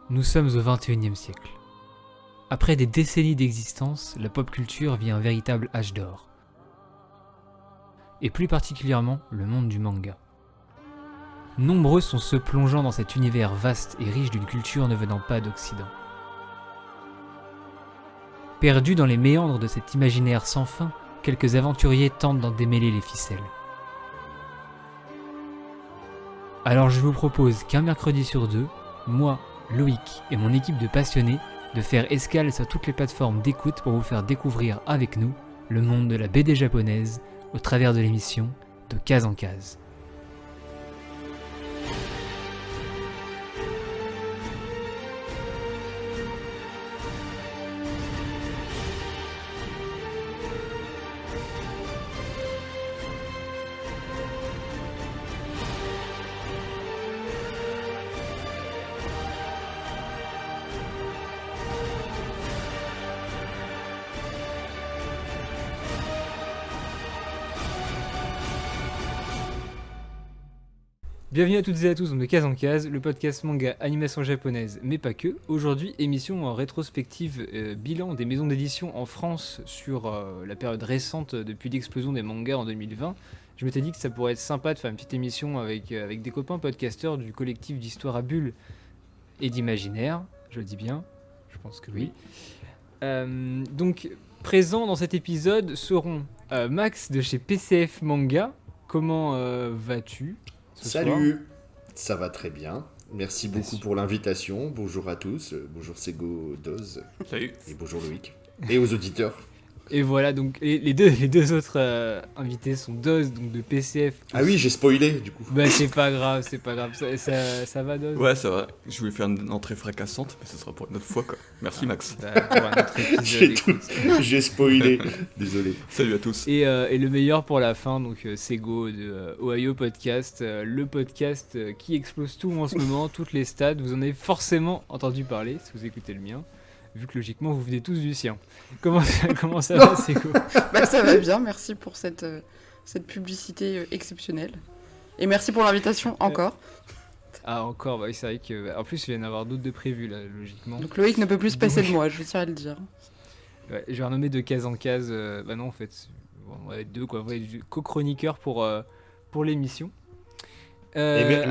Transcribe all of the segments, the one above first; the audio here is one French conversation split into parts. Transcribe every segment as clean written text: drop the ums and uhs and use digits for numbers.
Nous sommes au XXIe siècle. Après des décennies d'existence, la pop culture vit un véritable âge d'or. Et plus particulièrement le monde du manga. Nombreux sont ceux plongeant dans cet univers vaste et riche d'une culture ne venant pas d'Occident. Perdus dans les méandres de cet imaginaire sans fin, quelques aventuriers tentent d'en démêler les ficelles. Alors je vous propose qu'un mercredi sur deux, moi, Loïc et mon équipe de passionnés, de faire escale sur toutes les plateformes d'écoute pour vous faire découvrir avec nous le monde de la BD japonaise au travers de l'émission de Case en Case. Bienvenue à toutes et à tous dans de Case en Case, le podcast manga animation japonaise, mais pas que. Aujourd'hui, émission en rétrospective bilan des maisons d'édition en France sur la période récente depuis l'explosion des mangas en 2020. Je m'étais dit que ça pourrait être sympa de faire une petite émission avec des copains podcasteurs du collectif d'Histoire à Bulles et d'Imaginaire, je le dis bien, je pense que oui. Donc, présents dans cet épisode seront Max de chez PCF Manga. Comment vas-tu ? Salut, ça va très bien. Merci beaucoup pour l'invitation. Bonjour à tous. Bonjour Sego, Doz. Salut. Et bonjour Loïc. Et aux auditeurs. Et voilà, donc les deux autres invités sont Doz, donc de PCF. Ah oui, j'ai spoilé du coup. Bah c'est pas grave. Ça va Doz ? Ouais, ça va. Je voulais faire une entrée fracassante, mais ce sera pour une autre fois, quoi. Merci Max. Pour un autre épisode, J'ai spoilé, désolé. Salut à tous. Et le meilleur pour la fin, donc Sego de Ohio Podcast, le podcast qui explose tout en ce moment, toutes les stats. Vous en avez forcément entendu parler si vous écoutez le mien, vu que logiquement vous venez tous du sien. Comment ça va, Sego ? Bah, ça va bien, merci pour cette publicité exceptionnelle. Et merci pour l'invitation encore. Ah encore, bah oui, c'est vrai que en plus il vient d'en avoir d'autres de prévus là, logiquement. Donc Loïc ne peut plus se passer de moi, je tiens à le dire. Ouais, je vais renommer de case en case. Bah non, en fait, on va être deux quoi. On va être co-chroniqueurs pour l'émission. Et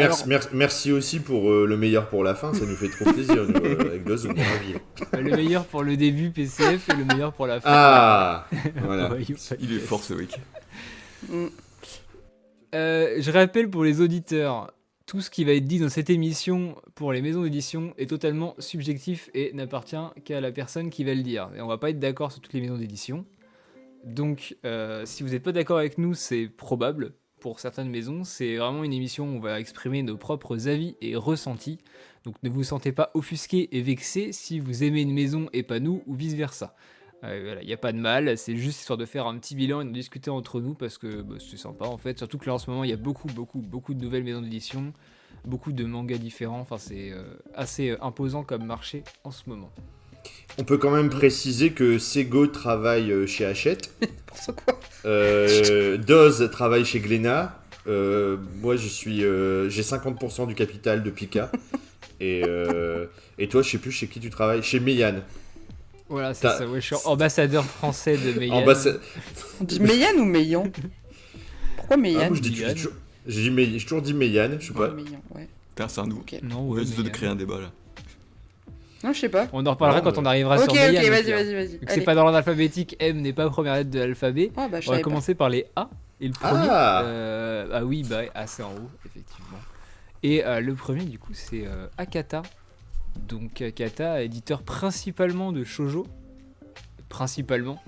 merci aussi pour le meilleur pour la fin, ça nous fait trop plaisir. Nous, avec Doz, on est ravis. Le meilleur pour le début PCF et le meilleur pour la fin. Ah, voilà. Il est fort ce week. Je rappelle pour les auditeurs, tout ce qui va être dit dans cette émission pour les maisons d'édition est totalement subjectif et n'appartient qu'à la personne qui va le dire. Et on va pas être d'accord sur toutes les maisons d'édition. Donc, si vous n'êtes pas d'accord avec nous, c'est probable. Pour certaines maisons, c'est vraiment une émission où on va exprimer nos propres avis et ressentis. Donc ne vous sentez pas offusqué et vexé si vous aimez une maison et pas nous, ou vice-versa. Voilà, il n'y a pas de mal, c'est juste histoire de faire un petit bilan et de discuter entre nous parce que c'est sympa en fait. Surtout que là en ce moment, il y a beaucoup de nouvelles maisons d'édition, beaucoup de mangas différents. Enfin, c'est assez imposant comme marché en ce moment. On peut quand même préciser que Sego travaille chez Hachette. N'importe quoi. Doz travaille chez Glénat. Moi, j'ai 50% du capital de Pika. Et toi, je sais plus chez qui tu travailles. Chez Meian. Voilà, c'est ça. Ouais, je suis ambassadeur français de Meian. On dit Meian ou Meillan ? Pourquoi Meian ? J'ai toujours dit Meian, je sais pas. Meian, ouais. C'est un nous. Okay. Non, On ouais, va de créer un débat là. Non, je sais pas. On en reparlera quand on arrivera sur Meian. Ok, vas-y. Vu que c'est pas dans l'ordre alphabétique, M n'est pas première lettre de l'alphabet. Ah, bah, on va commencer par les A. Et le premier, A c'est en haut, effectivement. Et le premier, du coup, c'est Akata. Donc Akata, éditeur principalement de shoujo. Principalement.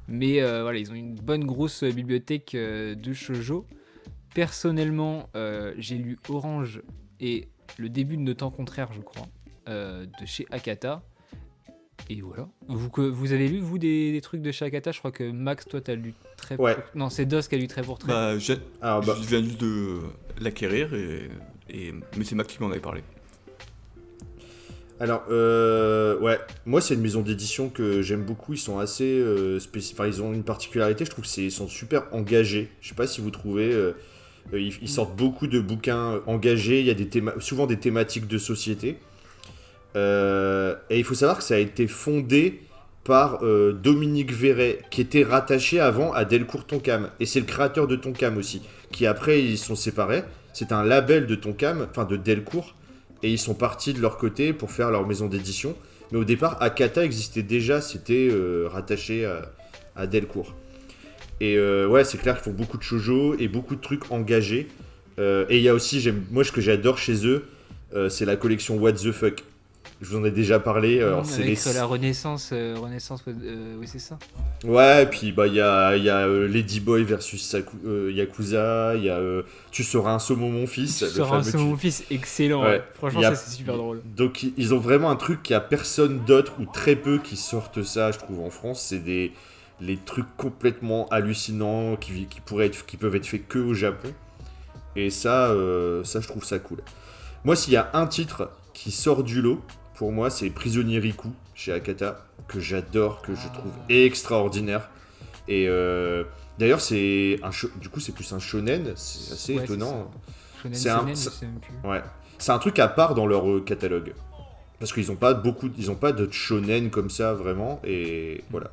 Mais voilà, ils ont une bonne grosse bibliothèque de shoujo. Personnellement, j'ai lu Orange et le début de Nos Temps Contraires, je crois, de chez Akata. Et voilà. Vous avez lu, vous, des trucs de chez Akata ? Je crois que Max, toi, t'as lu très ouais. Non, c'est Dos qui a lu très pour très. Je viens juste de l'acquérir, mais c'est Max qui m'en avait parlé. Alors, ouais, moi c'est une maison d'édition que j'aime beaucoup. Ils sont assez spécifiques. Enfin, ils ont une particularité. Je trouve qu'ils sont super engagés. Je sais pas si vous trouvez. Ils sortent beaucoup de bouquins engagés. Il y a souvent des thématiques de société. Et il faut savoir que ça a été fondé par Dominique Verret, qui était rattaché avant à Delcourt Tonkam. Et c'est le créateur de Tonkam aussi, qui après ils sont séparés. C'est un label de Tonkam, enfin de Delcourt, et ils sont partis de leur côté pour faire leur maison d'édition. Mais au départ, Akata existait déjà, c'était rattaché à Delcourt. Et ouais, c'est clair qu'ils font beaucoup de shoujo et beaucoup de trucs engagés. Et il y a aussi, moi ce que j'adore chez eux, c'est la collection What the Fuck. Je vous en ai déjà parlé. C'est avec la Renaissance, oui c'est ça. Ouais, et puis bah il y a Ladyboy versus Yakuza, il y a Tu seras un saumon mon fils. Tu seras un saumon mon fils, excellent. Ouais. Franchement ça c'est super drôle. Donc ils ont vraiment un truc qu'il n'y a personne d'autre ou très peu qui sortent ça, je trouve, en France. C'est les trucs complètement hallucinants qui peuvent être faits que au Japon. Et ça je trouve ça cool. Moi, s'il y a un titre qui sort du lot, pour moi, c'est Prisonnier Riku chez Akata, que j'adore, que je trouve extraordinaire. Et d'ailleurs, du coup, c'est plus un shonen, c'est assez étonnant. C'est shonen, je sais même plus. Ouais. C'est un truc à part dans leur catalogue. Parce qu'ils n'ont pas de shonen comme ça, vraiment. Et voilà.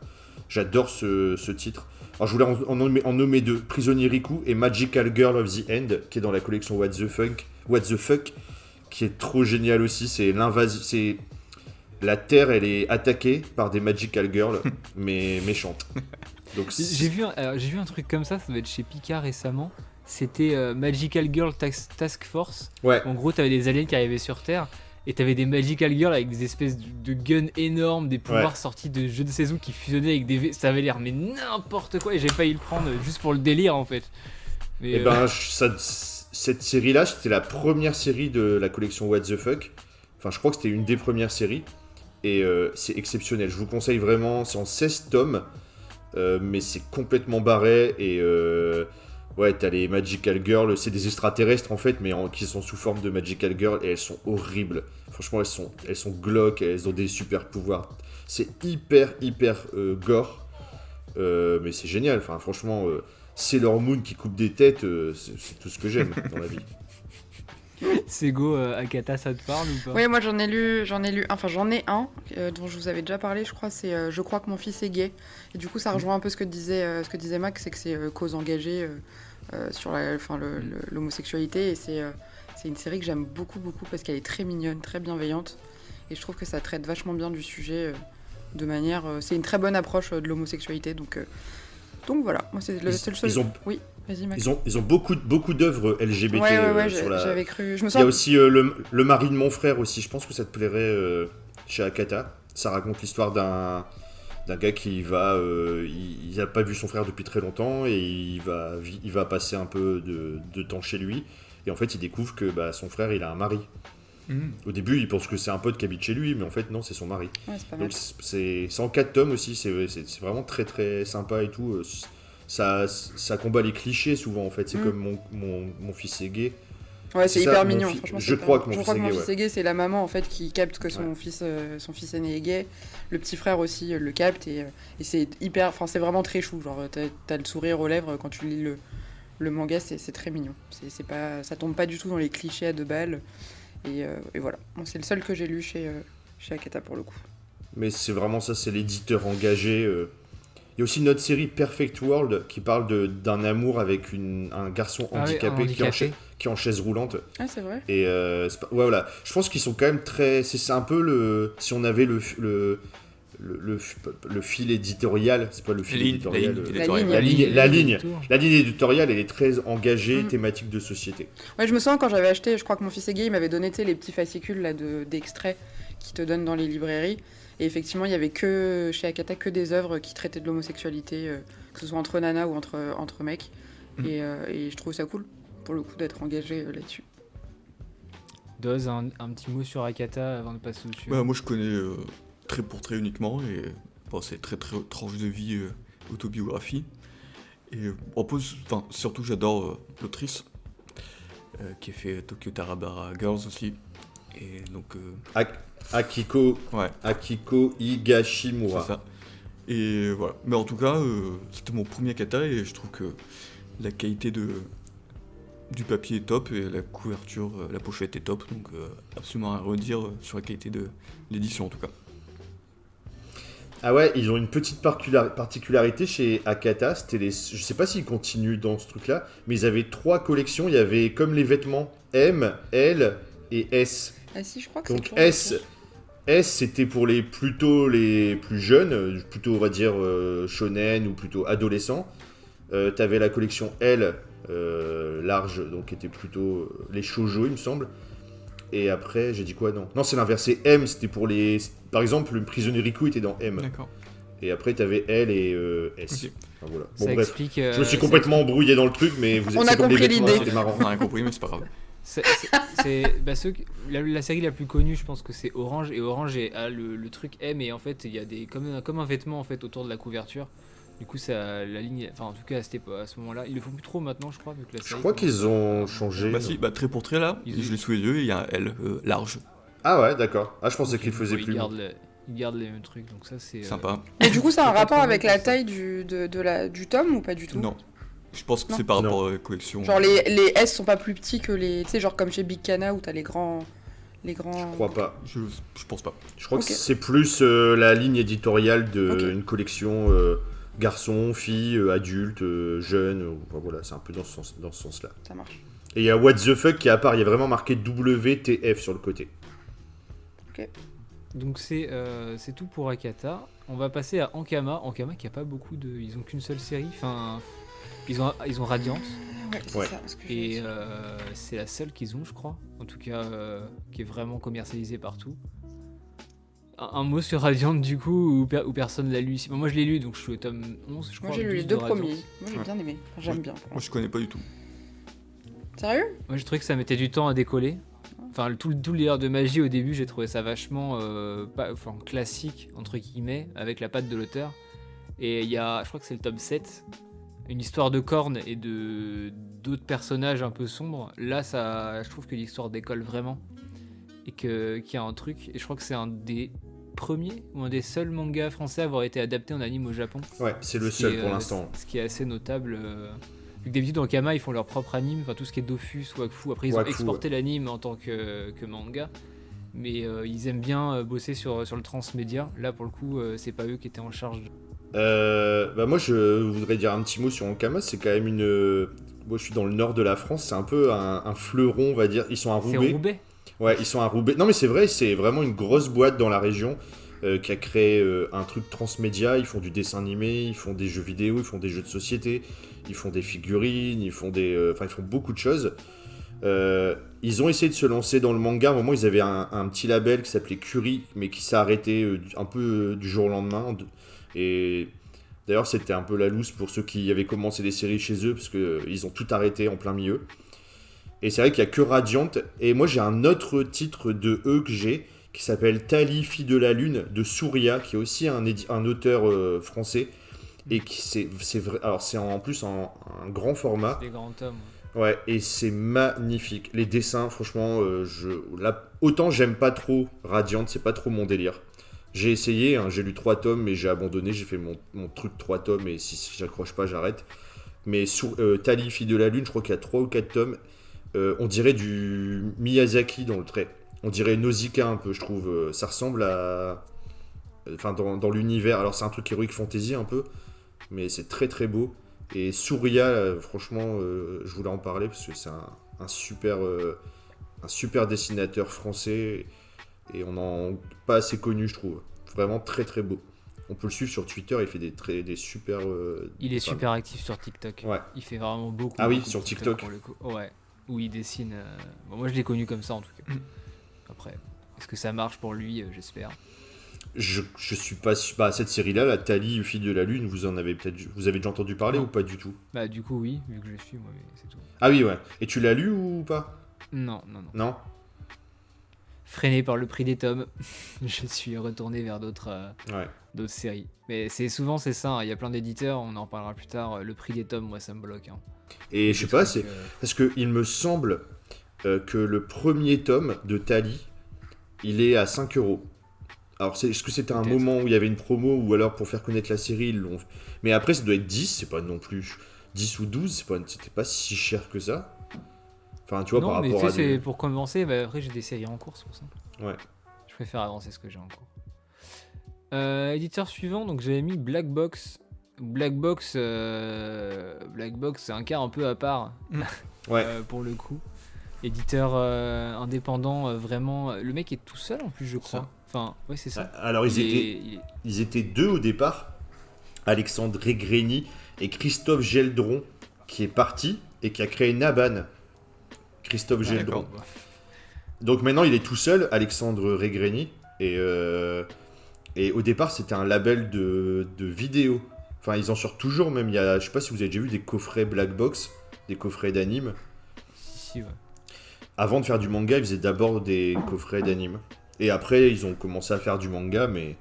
J'adore ce titre. Alors, je voulais en nommer deux. Prisonnier Riku et Magical Girl of the End, qui est dans la collection What the Fuck, qui est trop génial aussi. C'est l'invasion. La Terre, elle est attaquée par des Magical Girls, mais méchantes. Donc, j'ai vu un truc comme ça doit être chez Pika récemment. C'était Magical Girl Task Force. Ouais. En gros, t'avais des aliens qui arrivaient sur Terre. Et t'avais des Magical Girls avec des espèces de guns énormes, des pouvoirs sortis de jeux de saison qui fusionnaient avec des... Ça avait l'air mais n'importe quoi, et j'ai failli le prendre juste pour le délire en fait. Mais, cette série-là, c'était la première série de la collection What the Fuck. Enfin, je crois que c'était une des premières séries. Et c'est exceptionnel. Je vous conseille vraiment, c'est en 16 tomes. Mais c'est complètement barré. Et ouais, t'as les Magical Girls. C'est des extraterrestres en fait, mais qui sont sous forme de Magical Girls. Et elles sont horribles. Franchement, elles sont glauques. Elles ont des super pouvoirs. C'est hyper gore. Mais c'est génial. Enfin, franchement, Sailor Moon qui coupe des têtes, c'est tout ce que j'aime dans la vie. Sego, Akata, ça te parle ou pas? Oui, moi j'en ai un dont je vous avais déjà parlé, je crois, c'est Je crois que mon fils est gay. Et du coup, ça rejoint un peu ce que disait Max, c'est que c'est cause engagée sur l'homosexualité. Et c'est une série que j'aime beaucoup parce qu'elle est très mignonne, très bienveillante. Et je trouve que ça traite vachement bien du sujet de manière. C'est une très bonne approche de l'homosexualité. Donc voilà, moi c'est le seul. Oui. Vas-y, Max. Ils ont beaucoup d'œuvres LGBT. Ouais, j'avais cru. Il y a aussi le mari de mon frère aussi. Je pense que ça te plairait chez Akata. Ça raconte l'histoire d'un gars qui va, il n'a pas vu son frère depuis très longtemps et il va passer un peu de temps chez lui. Et en fait, il découvre que son frère, il a un mari. Au début, il pense que c'est un pote qui habite chez lui, mais en fait, non, c'est son mari. Ouais, c'est pas mal. Donc c'est en 4 tomes aussi. C'est vraiment très très sympa et tout. Ça combat les clichés souvent en fait. C'est comme mon fils est gay. Ouais, c'est hyper mignon. Franchement, je crois que mon fils est gay, c'est la maman en fait qui capte que son fils aîné est gay. Le petit frère aussi le capte et c'est hyper. Enfin, c'est vraiment très chou. Genre, t'as le sourire aux lèvres quand tu lis le manga. C'est très mignon. Ça tombe pas du tout dans les clichés à 2 balles. Et voilà. Bon, c'est le seul que j'ai lu chez Akata pour le coup. Mais c'est vraiment ça. C'est l'éditeur engagé. Il y a aussi une autre série, Perfect World, qui parle d'un amour avec un garçon handicapé, qui est en chaise roulante. Ah, c'est vrai. Et voilà. Je pense qu'ils sont quand même très... C'est un peu si on avait le fil éditorial, c'est pas le fil éditorial. La ligne éditoriale, elle est très engagée, thématique de société. Ouais, je me sens quand j'avais acheté, je crois que mon fils est gay, il m'avait donné les petits fascicules là, d'extraits qui te donnent dans les librairies. Et effectivement, il y avait que chez Akata que des œuvres qui traitaient de l'homosexualité, que ce soit entre nanas ou entre mecs. Et je trouve ça cool, pour le coup, d'être engagé là-dessus. Doz, un petit mot sur Akata avant de passer au-dessus. Moi, je connais trait pour trait uniquement, et c'est très tranche de vie, autobiographie. Et surtout, j'adore l'autrice qui a fait Tokyo Tarabara Girls aussi. Et donc... Akiko Higashimura. C'est ça. Et voilà. Mais en tout cas, c'était mon premier Akata et je trouve que la qualité du papier est top et la couverture, la pochette est top, donc absolument à redire sur la qualité de l'édition en tout cas. Ah ouais, ils ont une petite particularité chez Akata, je sais pas s'ils continuent dans ce truc-là, mais ils avaient 3 collections, il y avait comme les vêtements M, L et S. Ah si, je crois que Donc c'est S c'était pour plutôt les plus jeunes, plutôt on va dire shonen ou plutôt adolescents. T'avais la collection L, large, donc qui était plutôt les shoujo il me semble. Et après, j'ai dit quoi? Non, c'est l'inverse. C'est M, c'était pour les. Par exemple, le prisonnier Riku était dans M. D'accord. Et après, t'avais L et S. Ok. Enfin, voilà. Ça Bon, bref. explique. Je me suis complètement embrouillé dans le truc, mais vous On a c'est comme les compris vêtements, l'idée. c'était marrant. On a rien compris, mais c'est pas grave. Bah, la série la plus connue, je pense que c'est Orange. Et Orange a le truc M. Et en fait, il y a comme un vêtement en fait, autour de la couverture. Du coup, ça, la ligne. Enfin, en tout cas, à ce moment-là. Ils le font plus trop maintenant, je crois. Vu que la Je série crois commence qu'ils ont changé. Bah si, trait pour trait là, je l'ai sous les yeux, il y a un L large, Ah ouais, d'accord. Ah, je pensais qu'ils faisaient Ils plus. gardent les mêmes trucs. Donc, ça, c'est. sympa. Et du coup, ça a un C'est pas rapport trop avec mal, la ça. taille du tome ou pas du tout? Non, je pense que Non. c'est par Non. rapport à la collection. Genre les S sont pas plus petits que les... Tu sais, genre comme chez Big Cana où t'as les grands... Je crois pas. Je pense pas. Je crois Ok. que c'est plus la ligne éditoriale d'une Ok. collection garçon, fille, adulte, jeune. Enfin, voilà, c'est un peu dans ce sens-là. Ça marche. Et il y a What the fuck qui est à part, il y a vraiment marqué WTF sur le côté. Donc c'est tout pour Akata. On va passer à Ankama. Ankama qui a pas beaucoup de... Ils ont qu'une seule série. Enfin, ils ont Radiant. Ouais, c'est Ouais. ça. Ce que j'allais Et dire. c'est la seule qu'ils ont, je crois. En tout cas, qui est vraiment commercialisée partout. Un mot sur Radiant, du coup, ou personne l'a lu ici. Bon, moi, je l'ai lu, donc je suis au tome 11, je crois. Moi j'ai lu 12 les de 2 Radiant. premiers. Moi j'ai Ouais. bien aimé. Enfin, j'aime bien. Moi je connais pas du tout. Sérieux? Moi, je trouvais que ça mettait du temps à décoller. Enfin, tout le délire de magie au début, j'ai trouvé ça vachement classique, entre guillemets, avec la patte de l'auteur. Et il y a, je crois que c'est le tome 7, une histoire de cornes et d'autres personnages un peu sombres. Là, je trouve que l'histoire décolle vraiment. Et qu'il y a un truc. Et je crois que c'est un des premiers ou un des seuls mangas français à avoir été adapté en anime au Japon. Ouais, c'est le Ce qui seul est, pour l'instant. Ce qui est assez notable. Vu que d'habitude, dans Kama, ils font leur propre anime, enfin tout ce qui est Dofus, Wakfu. Après, ils ont Wakfu, exporté l'anime en tant que manga. Mais ils aiment bien bosser sur le transmédia. Là, pour le coup, c'est pas eux qui étaient en charge. Bah moi, je voudrais dire un petit mot sur Ankama. C'est quand même une. Moi, je suis dans le nord de la France. C'est un peu un fleuron, on va dire. Ils sont à C'est Roubaix. Roubaix. Ouais, ils sont à Roubaix. Non, mais c'est vrai, c'est vraiment une grosse boîte dans la région qui a créé un truc transmédia. Ils font du dessin animé, ils font des jeux vidéo, ils font des jeux de société, ils font des figurines, ils font ils font beaucoup de choses. Ils ont essayé de se lancer dans le manga. À un moment, ils avaient un petit label qui s'appelait Curie, mais qui s'est arrêté un peu du jour au lendemain. Et d'ailleurs, c'était un peu la loose pour ceux qui avaient commencé des séries chez eux, parce qu'ils ont tout arrêté en plein milieu. Et c'est vrai qu'il n'y a que Radiant. Et moi, j'ai un autre titre de eux que j'ai, qui s'appelle Tali, fille de la lune, de Souria, qui est aussi un auteur français. Et qui c'est vrai. Alors, c'est en plus un grand format. Des grands tomes. Ouais, et c'est magnifique. Les dessins, franchement, autant j'aime pas trop Radiant, c'est pas trop mon délire. J'ai essayé, hein, j'ai lu 3 tomes, mais j'ai abandonné. J'ai fait mon truc 3 tomes, et si j'accroche pas, j'arrête. Mais Tali, fille de la lune, je crois qu'il y a 3 ou 4 tomes. On dirait du Miyazaki dans le trait. On dirait Nausicaa un peu, je trouve. Ça ressemble à... Enfin, dans l'univers. Alors, c'est un truc Heroic Fantasy un peu. Mais c'est très très beau. Et Souria, franchement, je voulais en parler parce que c'est un super dessinateur français. Et on n'en pas assez connu, je trouve. Vraiment très très beau. On peut le suivre sur Twitter, il fait des super... Il est enfin, super actif sur TikTok. Ouais. Il fait vraiment beaucoup. Ah oui, beaucoup sur de TikTok. pour le coup. Ouais. Où il dessine. Bon, moi, je l'ai connu comme ça en tout cas. Après, est-ce que ça marche pour lui? J'espère. Je suis pas sûr. Bah, cette série-là, la Tali, fille de la lune, vous avez déjà entendu parler Non. ou pas du tout? Bah, du coup, oui, vu que je le suis, moi, mais c'est tout. Ah oui, ouais. Et tu l'as lu ou pas? Non, non, non. Non? Freiné par le prix des tomes, je suis retourné vers d'autres Ouais. séries. Mais c'est ça, hein. Il y a plein d'éditeurs, on en parlera plus tard. Le prix des tomes, moi, ça me bloque. Hein. Et je sais Des pas, trucs, parce que il me semble que le premier tome de Tali, il est à 5 €. Alors, est-ce que c'était un Peut-être. moment où il y avait une promo ou alors pour faire connaître la série, ils l'ont... Mais après, ça doit être 10, c'est pas non plus 10 ou 12, c'était pas si cher que ça. Enfin, tu vois, non, par mais rapport tu à sais, c'est des... pour commencer. Bah, après, j'ai des séries en cours, c'est pour ça. Ouais. Je préfère avancer ce que j'ai en cours. Éditeur suivant, donc j'avais mis Black Box. Black Box, c'est un cas un peu à part Ouais. pour le coup. Éditeur indépendant, vraiment. Le mec est tout seul en plus, je crois. Ça. Enfin, ouais, c'est ça. Alors, ils étaient deux au départ. Alexandre Regreni et Christophe Geldron, qui est parti et qui a créé Naban. Christophe Ah, Geldron. d'accord. Donc maintenant, il est tout seul, Alexandre Regreni. Et au départ, c'était un label de vidéos. Enfin, ils en sortent toujours, même. Je sais pas si vous avez déjà vu des coffrets Black Box, des coffrets d'anime. Si, ouais. Avant de faire du manga, ils faisaient d'abord des coffrets d'anime. Et après, ils ont commencé à faire du manga, mais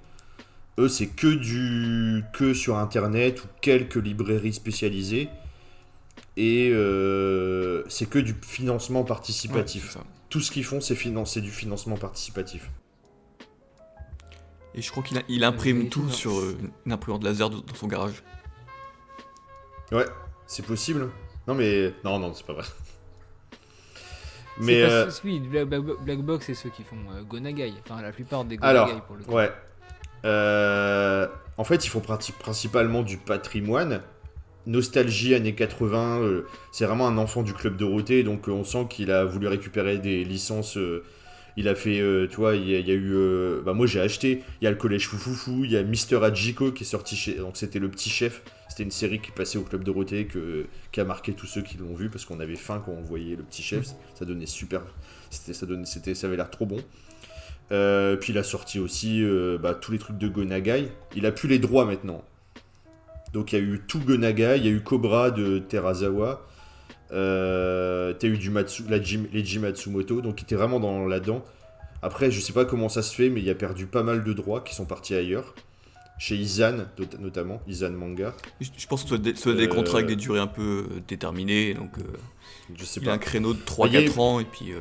eux, c'est que sur Internet ou quelques librairies spécialisées. Et c'est que du financement participatif. Ouais, c'est ça. Tout ce qu'ils font, c'est du financement participatif. Et je crois qu'il imprime vérifie, tout non. sur une imprimante laser dans son garage. Ouais, c'est possible. Non, mais... Non, c'est pas vrai. C'est Mais... pas oui, Black Box, c'est ceux qui font Go Nagai. Enfin, la plupart des Go Alors, Nagai pour le coup. ouais. En fait, ils font principalement du patrimoine. Nostalgie années 80, c'est vraiment un enfant du Club Dorothée, donc on sent qu'il a voulu récupérer des licences. Il a fait, tu vois, il y a eu. Moi j'ai acheté, il y a le Collège Foufoufou, il y a Mister Hachiko qui est sorti chez. Donc c'était le petit chef, c'était une série qui passait au Club Dorothée qui a marqué tous ceux qui l'ont vu parce qu'on avait faim quand on voyait le petit chef, ça donnait super. Ça avait l'air trop bon. Puis il a sorti aussi tous les trucs de Go Nagai. Il a plus les droits maintenant. Donc il y a eu tout Go Nagai, il y a eu Cobra de Terazawa, t'as eu Leiji Matsumoto, donc il était vraiment là-dedans. Après, je sais pas comment ça se fait, mais il a perdu pas mal de droits qui sont partis ailleurs. Chez Izan, notamment, Izan Manga. Je pense que ce sont des contrats avec des durées un peu déterminées, donc Je sais il a pas. un créneau de 3-4 ans, et puis...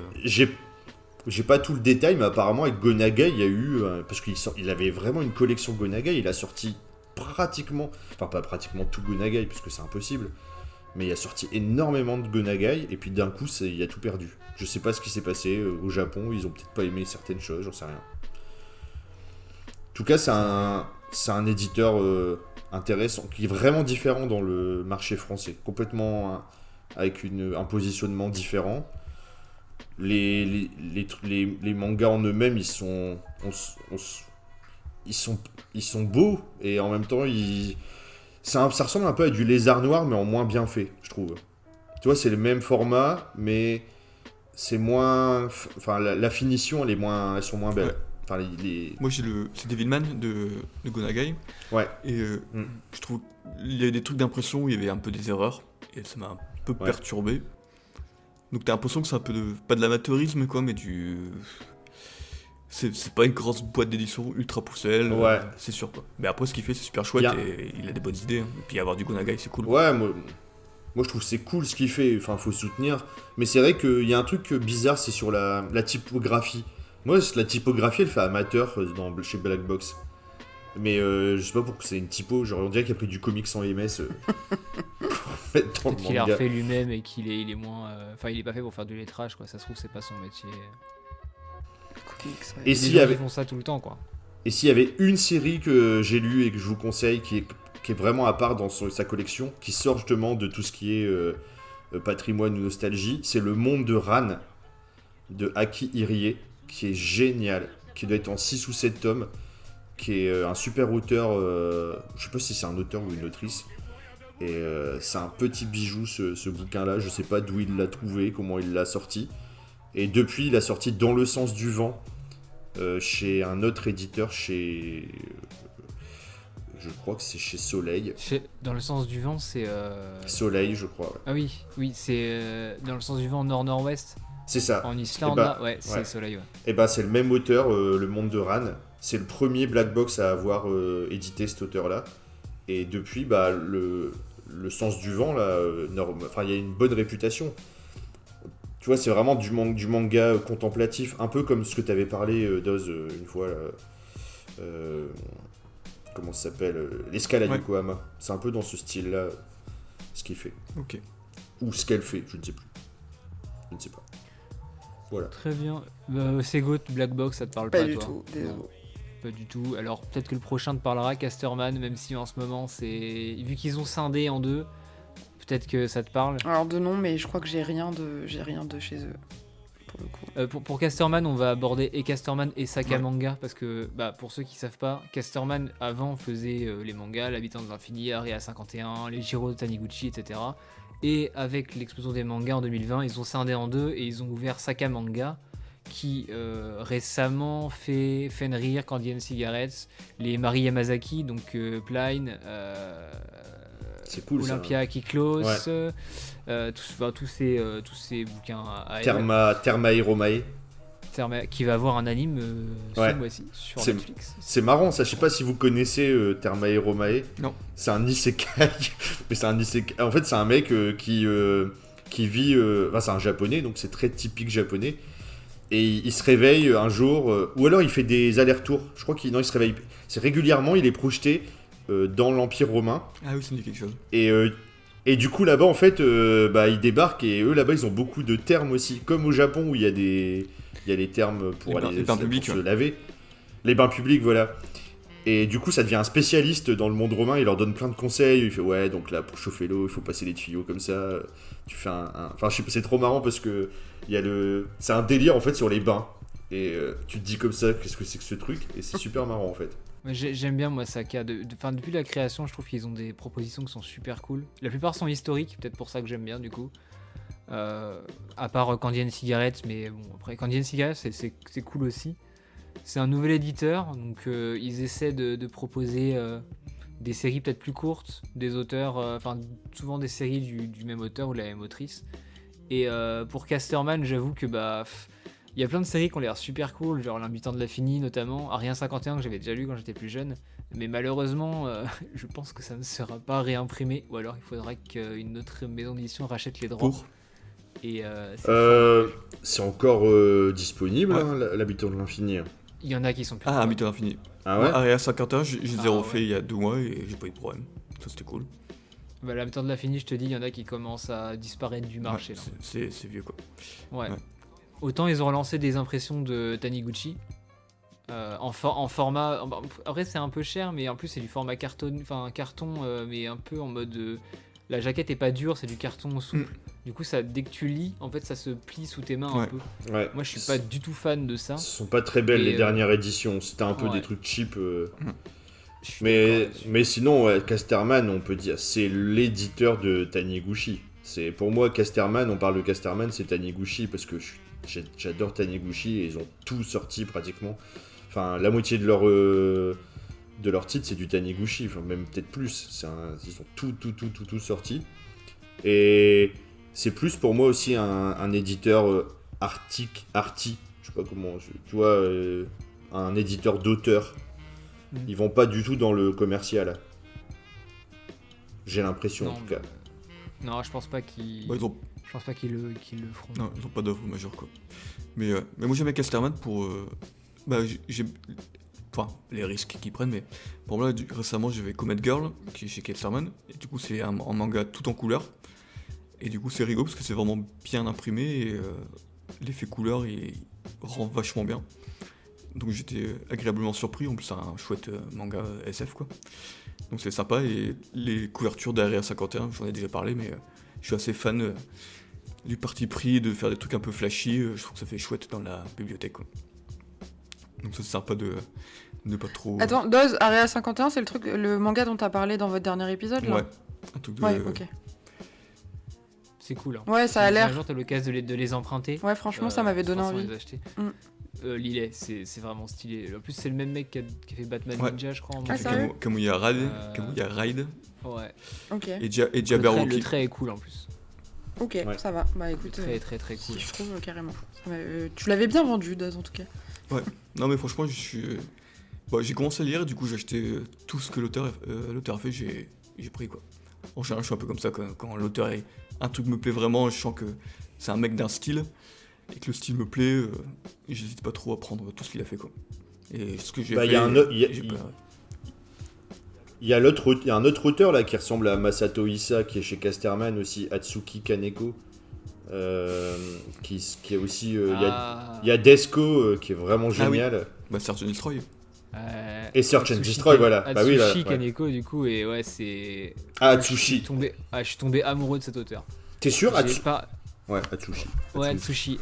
J'ai pas tout le détail, mais apparemment avec Go Nagai, il y a eu... parce qu'il avait vraiment une collection Go Nagai, il a sorti pratiquement... Enfin, pas pratiquement tout Go Nagai, parce que c'est impossible. Mais il a sorti énormément de Go Nagai, et puis d'un coup, il a tout perdu. Je sais pas ce qui s'est passé au Japon, ils ont peut-être pas aimé certaines choses, j'en sais rien. En tout cas, c'est un éditeur intéressant, qui est vraiment différent dans le marché français. Complètement avec un positionnement différent. Les mangas en eux-mêmes, ils sont beaux, et en même temps, ça ressemble un peu à du Lézard Noir, mais en moins bien fait, je trouve. Tu vois, c'est le même format, mais c'est moins... Enfin, la finition, elles sont moins belles. Ouais. Enfin, Moi c'est Devilman de Go Nagai, Ouais. et je trouve il y a des trucs d'impression où il y avait un peu des erreurs, et ça m'a un peu perturbé. Donc t'as l'impression que c'est un peu pas de l'amateurisme quoi, mais c'est pas une grosse boîte d'édition ultra poussée, Ouais. c'est sûr quoi. Mais après ce qu'il fait c'est super chouette, et il a des bonnes idées, hein. Et puis avoir du Go Nagai c'est cool. Ouais, moi je trouve que c'est cool ce qu'il fait, enfin faut soutenir. Mais c'est vrai qu'il y a un truc bizarre, c'est sur la typographie. Moi, la typographie, elle fait amateur chez Black Box. Mais je sais pas pourquoi c'est une typo, genre on dirait qu'il a pris du comics sans MS pour mettre dans le Peut-être qu'il a manga. refait lui-même et qu'il est moins. Enfin, il est pas fait pour faire du lettrage, quoi. Ça se trouve, c'est pas son métier. Comics, ouais. Et Les s'il gens y avait... qui font ça tout le temps, quoi. Et s'il y avait une série que j'ai lue et que je vous conseille, qui est vraiment à part dans sa collection, qui sort justement de tout ce qui est patrimoine ou nostalgie, c'est Le Monde de Ran, de Aki Irie, qui est génial, qui doit être en 6 ou 7 tomes, qui est un super auteur, je sais pas si c'est un auteur ou une autrice, et c'est un petit bijou ce bouquin-là, je sais pas d'où il l'a trouvé, comment il l'a sorti, et depuis il a sorti Dans le sens du vent, chez un autre éditeur, je crois que c'est chez Soleil. Dans le sens du vent, c'est. Soleil, je crois. Ouais. Ah oui, c'est dans le sens du vent nord-nord-ouest. C'est ça. En Islande, Eh ben, là, ouais, c'est ouais. Soleil, ouais. Et ben c'est le même auteur, Le Monde de Ran. C'est le premier Black Box à avoir édité cet auteur-là. Et depuis, le sens du vent, là, il y a une bonne réputation. Tu vois, c'est vraiment du manga contemplatif, un peu comme ce que tu avais parlé, Doz, une fois. Là, comment ça s'appelle L'escale à Yokohama. C'est un peu dans ce style-là, ce qu'il fait. Ok. Ou ce qu'elle fait, je ne sais plus. Je ne sais pas. Voilà. Très bien. Sego, Black Box, ça te parle Pas pas, du toi tout, désolé. Non, pas du tout. Alors peut-être que le prochain te parlera, Casterman, même si en ce moment c'est... Vu qu'ils ont scindé en deux, peut-être que ça te parle. Alors de nom, mais je crois que j'ai rien de chez eux, pour le coup. Pour Casterman, on va aborder et Casterman et Sakamanga, Ouais. parce que pour ceux qui savent pas, Casterman avant faisait les mangas, L'Habitant de l'Infini, Area 51, les Jiro de Taniguchi, etc. Et avec l'explosion des mangas en 2020, ils ont scindé en deux et ils ont ouvert Sakamanga, qui récemment fait Fenrir, Candy and Cigarettes, les Mari Yamazaki, donc Plain, C'est cool Olympia qui close, Ouais. tous ces bouquins à elle. ça. Therma Hiromae. Qui va avoir un anime Ouais. ce mois-ci sur C'est- Netflix. C'est marrant ça, je sais pas si vous connaissez Therma Hiromae. Non. C'est un isekai. Mais c'est un isekai. En fait, c'est un mec qui vit. Enfin, c'est un japonais, donc c'est très typique japonais. Et il se réveille un jour, ou alors il fait des allers-retours. Je crois qu'il non, il se réveille. C'est régulièrement, il est projeté dans l'Empire romain. Ah oui, ça me dit quelque chose. Et du coup, là-bas, en fait, ils débarquent et eux, là-bas, ils ont beaucoup de termes aussi. Comme au Japon, où il y a les termes pour Les bains publics, pour se ouais. laver. Les bains publics, voilà. Et du coup, ça devient un spécialiste dans le monde romain. Il leur donne plein de conseils. Il fait, ouais, donc là, pour chauffer l'eau, il faut passer les tuyaux comme ça. Tu fais Enfin, je sais pas, c'est trop marrant parce que c'est un délire, en fait, sur les bains. Et tu te dis comme ça, qu'est-ce que c'est que ce truc? Et c'est super marrant, en fait. Mais j'aime bien moi Saka. Depuis la création, je trouve qu'ils ont des propositions qui sont super cool. La plupart sont historiques, peut-être pour ça que j'aime bien du coup. À part Candy and Cigarettes, mais bon, après Candy and Cigarettes, c'est cool aussi. C'est un nouvel éditeur, donc ils essaient de proposer des séries peut-être plus courtes, des auteurs, souvent des séries du même auteur ou de la même autrice. Et pour Casterman, j'avoue que il y a plein de séries qui ont l'air super cool, genre L'Habitant de l'Infini notamment, Arien 51 que j'avais déjà lu quand j'étais plus jeune. Mais malheureusement, je pense que ça ne sera pas réimprimé, ou alors il faudra qu'une autre maison d'édition rachète les droits. Pour Et C'est encore disponible, Ouais. hein, l'Habitant de l'Infini. il y en a qui sont plus. Ah, Mythe de l'Infini. Ah ouais? Area 51, je les ai Ah, refait ouais. il y a 2 mois et j'ai pas eu de problème. Ça, c'était cool. L'Habitant de l'Infini, je te dis, il y en a qui commencent à disparaître du marché. Ouais, là. c'est vieux, quoi. Ouais. Ouais. Autant ils ont relancé des impressions de Taniguchi en format. Après, c'est un peu cher, mais en plus, c'est du format carton, mais un peu en mode. La jaquette est pas dure, c'est du carton souple. Du coup, dès que tu lis, en fait, ça se plie sous tes mains un Ouais. peu. Ouais. Moi, je suis pas du tout fan de ça. Ce sont pas très belles Et, les dernières éditions. C'était un peu ouais. des trucs cheap. Je suis Mais, d'accord là-dessus. mais sinon, ouais, Casterman, on peut dire, c'est l'éditeur de Taniguchi. Pour moi, Casterman, on parle de Casterman, c'est Taniguchi parce que j'adore Taniguchi et ils ont tout sorti pratiquement. Enfin, la moitié de leur titre, c'est du Taniguchi, enfin, même peut-être plus. Ils ont tout sorti. Et c'est plus pour moi aussi un éditeur arty, je sais pas comment, tu vois, un éditeur d'auteur. Ils vont pas du tout dans le commercial. J'ai l'impression, en tout cas. Non, je pense pas qu'ils. Bah, Je pense pas qu'ils le feront. non, ils ont pas d'œuvre majeure, quoi. Mais moi, j'aimais Casterman pour. Enfin, les risques qu'ils prennent, mais pour moi, récemment, j'avais Comet Girl, qui est chez Casterman, et du coup, c'est un manga tout en couleur. Et du coup, c'est rigolo parce que c'est vraiment bien imprimé et l'effet couleur, il rend vachement bien. Donc j'étais agréablement surpris, en plus c'est un chouette manga SF quoi. Donc c'est sympa et les couvertures d'Area 51, j'en ai déjà parlé mais je suis assez fan du parti pris de faire des trucs un peu flashy, je trouve que ça fait chouette dans la bibliothèque quoi. Donc ça c'est sympa de ne pas trop... Attends, Doz, Area 51, c'est le manga dont t'as parlé dans votre dernier épisode là Ouais, un truc de... Ouais, ok. C'est cool. Hein. Ouais, ça a Si l'air. un jour t'as l'occasion de les emprunter. Ouais, franchement, ça m'avait donné forcément envie. les acheter. Mm. Lillet, c'est vraiment stylé. En plus, c'est le même mec qui a fait Batman Ouais. Ninja, je crois. En Ah, manga. sérieux Kamuya Raid, Euh, Raid Ouais. Ok, et Le trait Jabberwocky. est cool en plus. ok, Ouais. ça va. Bah écoute, Très cool. je trouve carrément. Tu l'avais bien vendu, Doz, en tout cas. Non mais franchement j'ai commencé à lire et du coup j'ai acheté tout ce que l'auteur a fait, j'ai pris quoi. En général je suis un peu comme ça quand l'auteur est... Un truc me plaît vraiment, je sens que c'est un mec d'un style et que le style me plaît, j'hésite pas trop à prendre tout ce qu'il a fait quoi. Et ce que j'ai fait... Il y a j'ai pas- il y a un autre auteur là qui ressemble à Masato Issa qui est chez Casterman aussi, Atsuki Kaneko. qui est aussi. Il y Ah, a Desco qui est vraiment génial. Bah, Search and Destroy. Et Search and Atsushi Destroy, voilà. Bah oui, là. Atsushi Ouais. Kaneko, du coup, et ouais, c'est. Ah, Je suis Atsushi. je suis tombé amoureux de cet auteur. T'es sûr J'ai Atsushi. pas. Ouais, Atsushi. Ouais, Atsushi.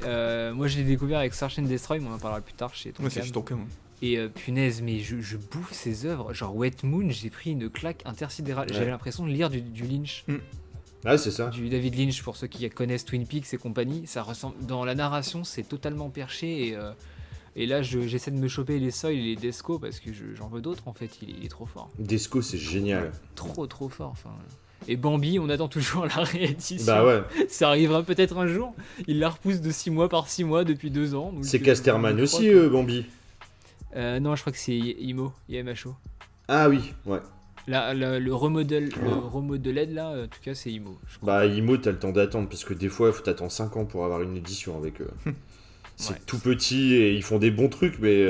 Moi, je l'ai découvert avec Search and Destroy, mais on en parlera plus tard chez Ouais, c'est Tonkam. chez Tonkam. Et punaise, mais je bouffe ses œuvres. Genre Wet Moon, j'ai pris une claque intersidérale. Ouais. J'avais l'impression de lire du Lynch. Ah, c'est ça. Du David Lynch, pour ceux qui connaissent Twin Peaks et compagnie. Ça ressemble. Dans la narration, c'est totalement perché. Et là, j'essaie de me choper les Soil et les Desco parce que j'en veux d'autres en fait. Il est trop fort. Desco, c'est génial. Trop fort. Enfin. Et Bambi, on attend toujours la réédition. Bah ouais. Ça arrivera peut-être un jour. Il la repousse de 6 mois par 6 mois depuis 2 ans. donc, C'est je Casterman crois aussi, que- Bambi. Non, je crois que c'est IMHO. Ah oui, ouais. Là, le remodeled là, en tout cas, c'est IMO. Je crois. Bah, Imo, t'as le temps d'attendre parce que des fois, il faut t'attendre 5 ans pour avoir une édition avec eux. C'est Ouais. tout petit et ils font des bons trucs, mais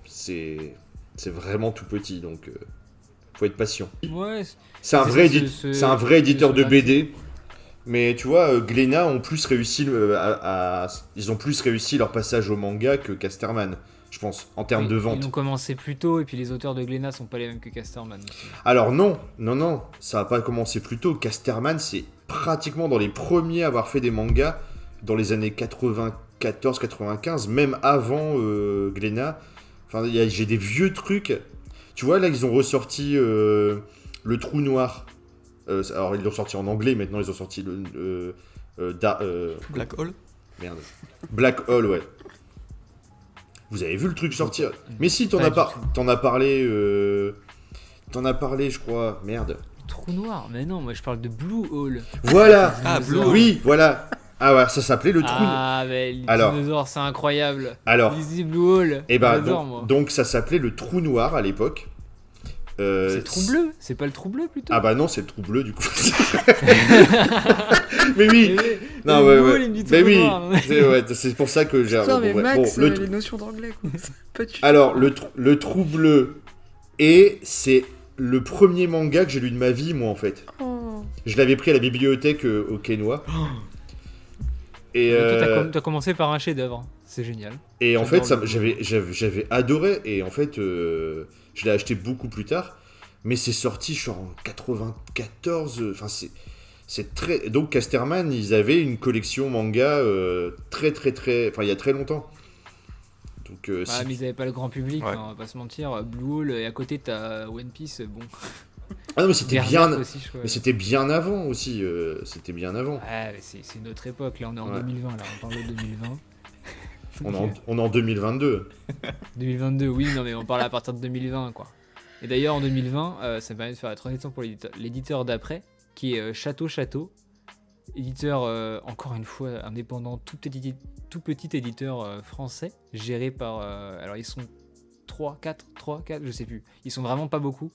c'est vraiment tout petit donc faut être patient. Ouais, C'est un C'est vrai, ça, c'est un vrai éditeur de ce- BD, mais tu vois, Glénat ont plus réussi ils ont plus réussi leur passage au manga que Casterman, je pense, en termes de Ils vente. ont commencé plus tôt et puis les auteurs de Glénat sont pas les mêmes que Casterman aussi. Alors non, ça a pas commencé plus tôt. Casterman, c'est pratiquement dans les premiers à avoir fait des mangas dans les années 94-95, même avant Glénat. Enfin, j'ai des vieux trucs. Tu vois, là, ils ont ressorti Le Trou Noir. Alors, ils l'ont sorti en anglais, maintenant, ils ont sorti Black Hole. merde. Black Hole, ouais. Vous avez vu le truc sortir? Mais si, Pas du tout. t'en as parlé. T'en as parlé, je crois. Merde. Trou noir, mais non, moi je parle de Blue Hole. Voilà. Ah, Blue Hole. Oui, voilà. Ah ouais, ça s'appelait le trou. Ah, mais les Alors. dinosaures, c'est incroyable. Alors, Lisez Blue Hole. et bah, J'adore, moi. donc ça s'appelait le trou noir à l'époque. C'est le trou bleu, c'est pas le trou bleu plutôt. Ah bah non, c'est le trou bleu du coup. Mais oui. Non, Et ouais, Blue ouais. Hole, il me dit Mais trou oui. noir. C'est pour ça que j'ai. Putain, bon, mais ouais. Max, Bon, les notions d'anglais, quoi. Pas du tout. Alors, le trou bleu. Et c'est le premier manga que j'ai lu de ma vie, moi, en fait. Oh. Je l'avais pris à la bibliothèque au Quénois. Et, Mais toi, t'as commencé par un chef-d'œuvre. C'est génial. et en fait, J'adore j'avais adoré. Et en fait, je l'ai acheté beaucoup plus tard. Mais c'est sorti, genre, en 94. Enfin, c'est très. Donc, Casterman, ils avaient une collection manga très. Enfin, il y a très longtemps. Donc, Ah, mais ils avaient pas le grand public, Ouais. hein, on va pas se mentir. Blue Hole, et à côté t'as One Piece, bon. Ah non, mais c'était Berserk bien. aussi, je crois. Mais c'était bien avant aussi. C'était bien avant. Ouais, mais c'est une autre époque, là on est en Ouais. 2020, là on parle de 2020. On est en 2022. 2022, oui, non mais on parle à partir de 2020 quoi. Et d'ailleurs en 2020, ça me permet de faire la transition pour l'éditeur d'après, qui est Château, éditeur encore une fois indépendant, tout petit éditeur français, géré par... alors ils sont 3, 4, je sais plus. Ils sont vraiment pas beaucoup.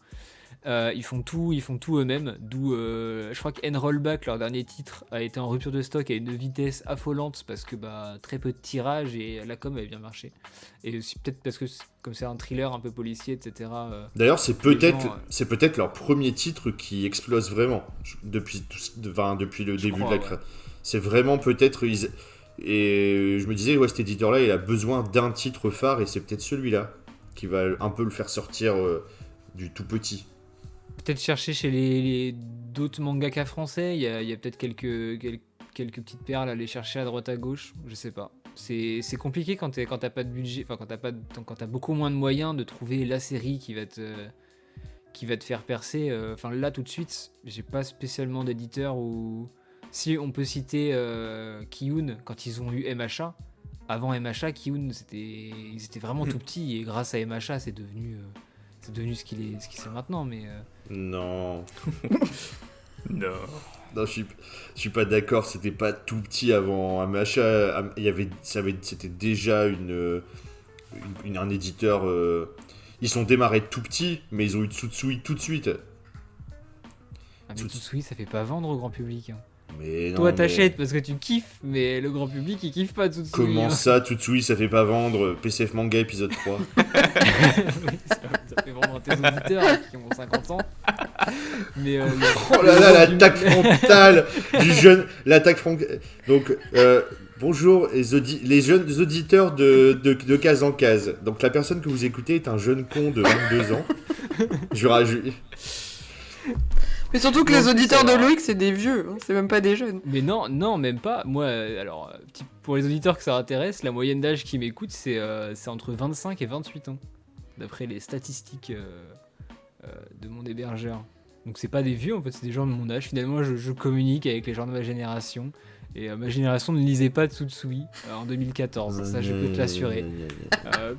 Ils font tout eux-mêmes, d'où je crois qu'Enrollback, leur dernier titre, a été en rupture de stock à une vitesse affolante parce que très peu de tirage et la com avait bien marché. Et aussi peut-être parce que comme c'est un thriller un peu policier, etc. D'ailleurs, c'est Les peut-être gens, leur premier titre qui explose vraiment depuis le début crois, de la C'est vraiment peut-être. Et je me disais, ouais, cet éditeur-là, il a besoin d'un titre phare et c'est peut-être celui-là qui va un peu le faire sortir du tout petit. peut-être chercher chez les d'autres mangaka français, il y a peut-être quelques petites perles à aller chercher à droite à gauche, je sais pas. C'est compliqué quand t'as pas de budget, enfin quand t'as beaucoup moins de moyens de trouver la série qui va te faire percer. Enfin là tout de suite, j'ai pas spécialement d'éditeur où... Si on peut citer Kiyun quand ils ont eu MHA. Avant MHA, Kiyun c'était vraiment tout petit et grâce à MHA c'est devenu ce qu'il c'est maintenant, mais Non. Non. Non, je suis pas d'accord, c'était pas tout petit avant MHA. C'était déjà un éditeur. Ils sont démarrés tout petit, mais ils ont eu Tsutsui tout de suite. mais Tsutsui ça fait pas vendre au grand public. Hein. Mais non, Toi mais t'achètes parce que tu kiffes, mais le grand public il kiffe pas Tsutsui. comment hein. ça, Tsutsui, ça fait pas vendre PCF Manga épisode 3. Oui, ça fait vendre tes auditeurs qui ont 50 ans. Mais Oh là là, l'attaque frontale du jeune. L'attaque frontale. Donc, bonjour les jeunes auditeurs de Case en Case. Donc, la personne que vous écoutez est un jeune con de 22 ans. Je rajoute. Mais surtout que Non, les auditeurs ça de va. Loïc, c'est des vieux, hein, c'est même pas des jeunes. Mais non, même pas. Moi, alors, pour les auditeurs que ça intéresse, la moyenne d'âge qui m'écoute, c'est entre 25 et 28 ans, d'après les statistiques de mon hébergeur. Donc c'est pas des vieux, en fait, c'est des gens de mon âge. Finalement, je communique avec les gens de ma génération. Et ma génération ne lisait pas Tsutsui en 2014, ça je peux te l'assurer.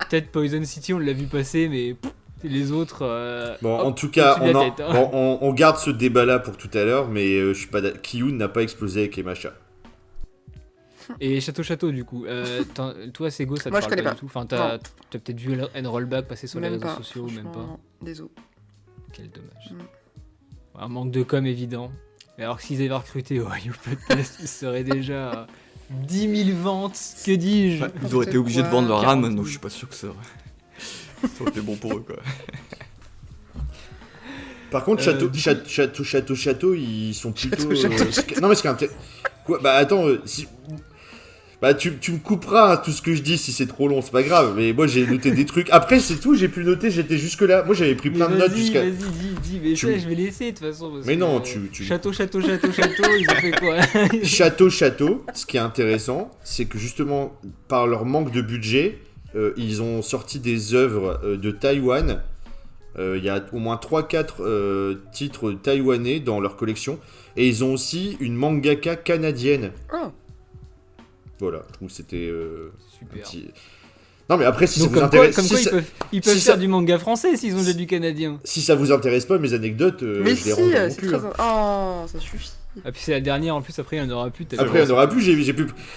Peut-être Poison City, on l'a vu passer, mais les autres... Bon, hop, en tout cas, au-dessus de la tête, hein. bon, on garde ce débat-là pour tout à l'heure, mais je suis pas Kiyun n'a pas explosé avec Emacha. Et Château, du coup. Toi, Sego, ça te Moi, je parle connais pas pas. du tout. Enfin, Non. t'as peut-être vu N-Rollback passer sur les Même réseaux pas, sociaux, ou même pas. franchement, désolé. Quel dommage. Mm. Un manque de com évident. Mais alors que s'ils avaient recruté au Podcast, ils seraient déjà à 10 000 ventes. Que dis-je? Ouais, ils auraient été obligés de vendre leur 40 âme, 000. donc je suis pas sûr que ça aurait été bon pour eux, quoi. Par contre, Du Château, ils sont plutôt. Château. Non, mais ce qui est quoi, bah attends, bah tu me couperas tout ce que je dis si c'est trop long, c'est pas grave. Mais moi j'ai noté des trucs. Après c'est tout, j'ai pu noter, j'étais jusque là. Moi j'avais pris Mais plein de notes vas-y, jusqu'à. dis, mais Tu- ça, je vais laisser de toute façon. Parce Mais que, non, tu- Château, ils ont fait quoi? Château. Ce qui est intéressant, c'est que justement par leur manque de budget, ils ont sorti des œuvres de Taïwan. Il y a au moins 3-4 titres taïwanais dans leur collection. Et ils ont aussi une mangaka canadienne. Oh, Voilà, je trouve que c'était un Super. petit... Non mais après, si Donc, ça vous comme quoi, intéresse... comme si quoi ça- ils peuvent si faire ça- du manga français s'ils ont déjà du canadien. Si ça vous intéresse pas, mes anecdotes, mais je les si, rends non c'est plus. très... Hein. Oh, ça suffit. Ah, puis c'est la dernière en plus, après il n'y en aura plus. t'as Après, il vu. y en aura plus,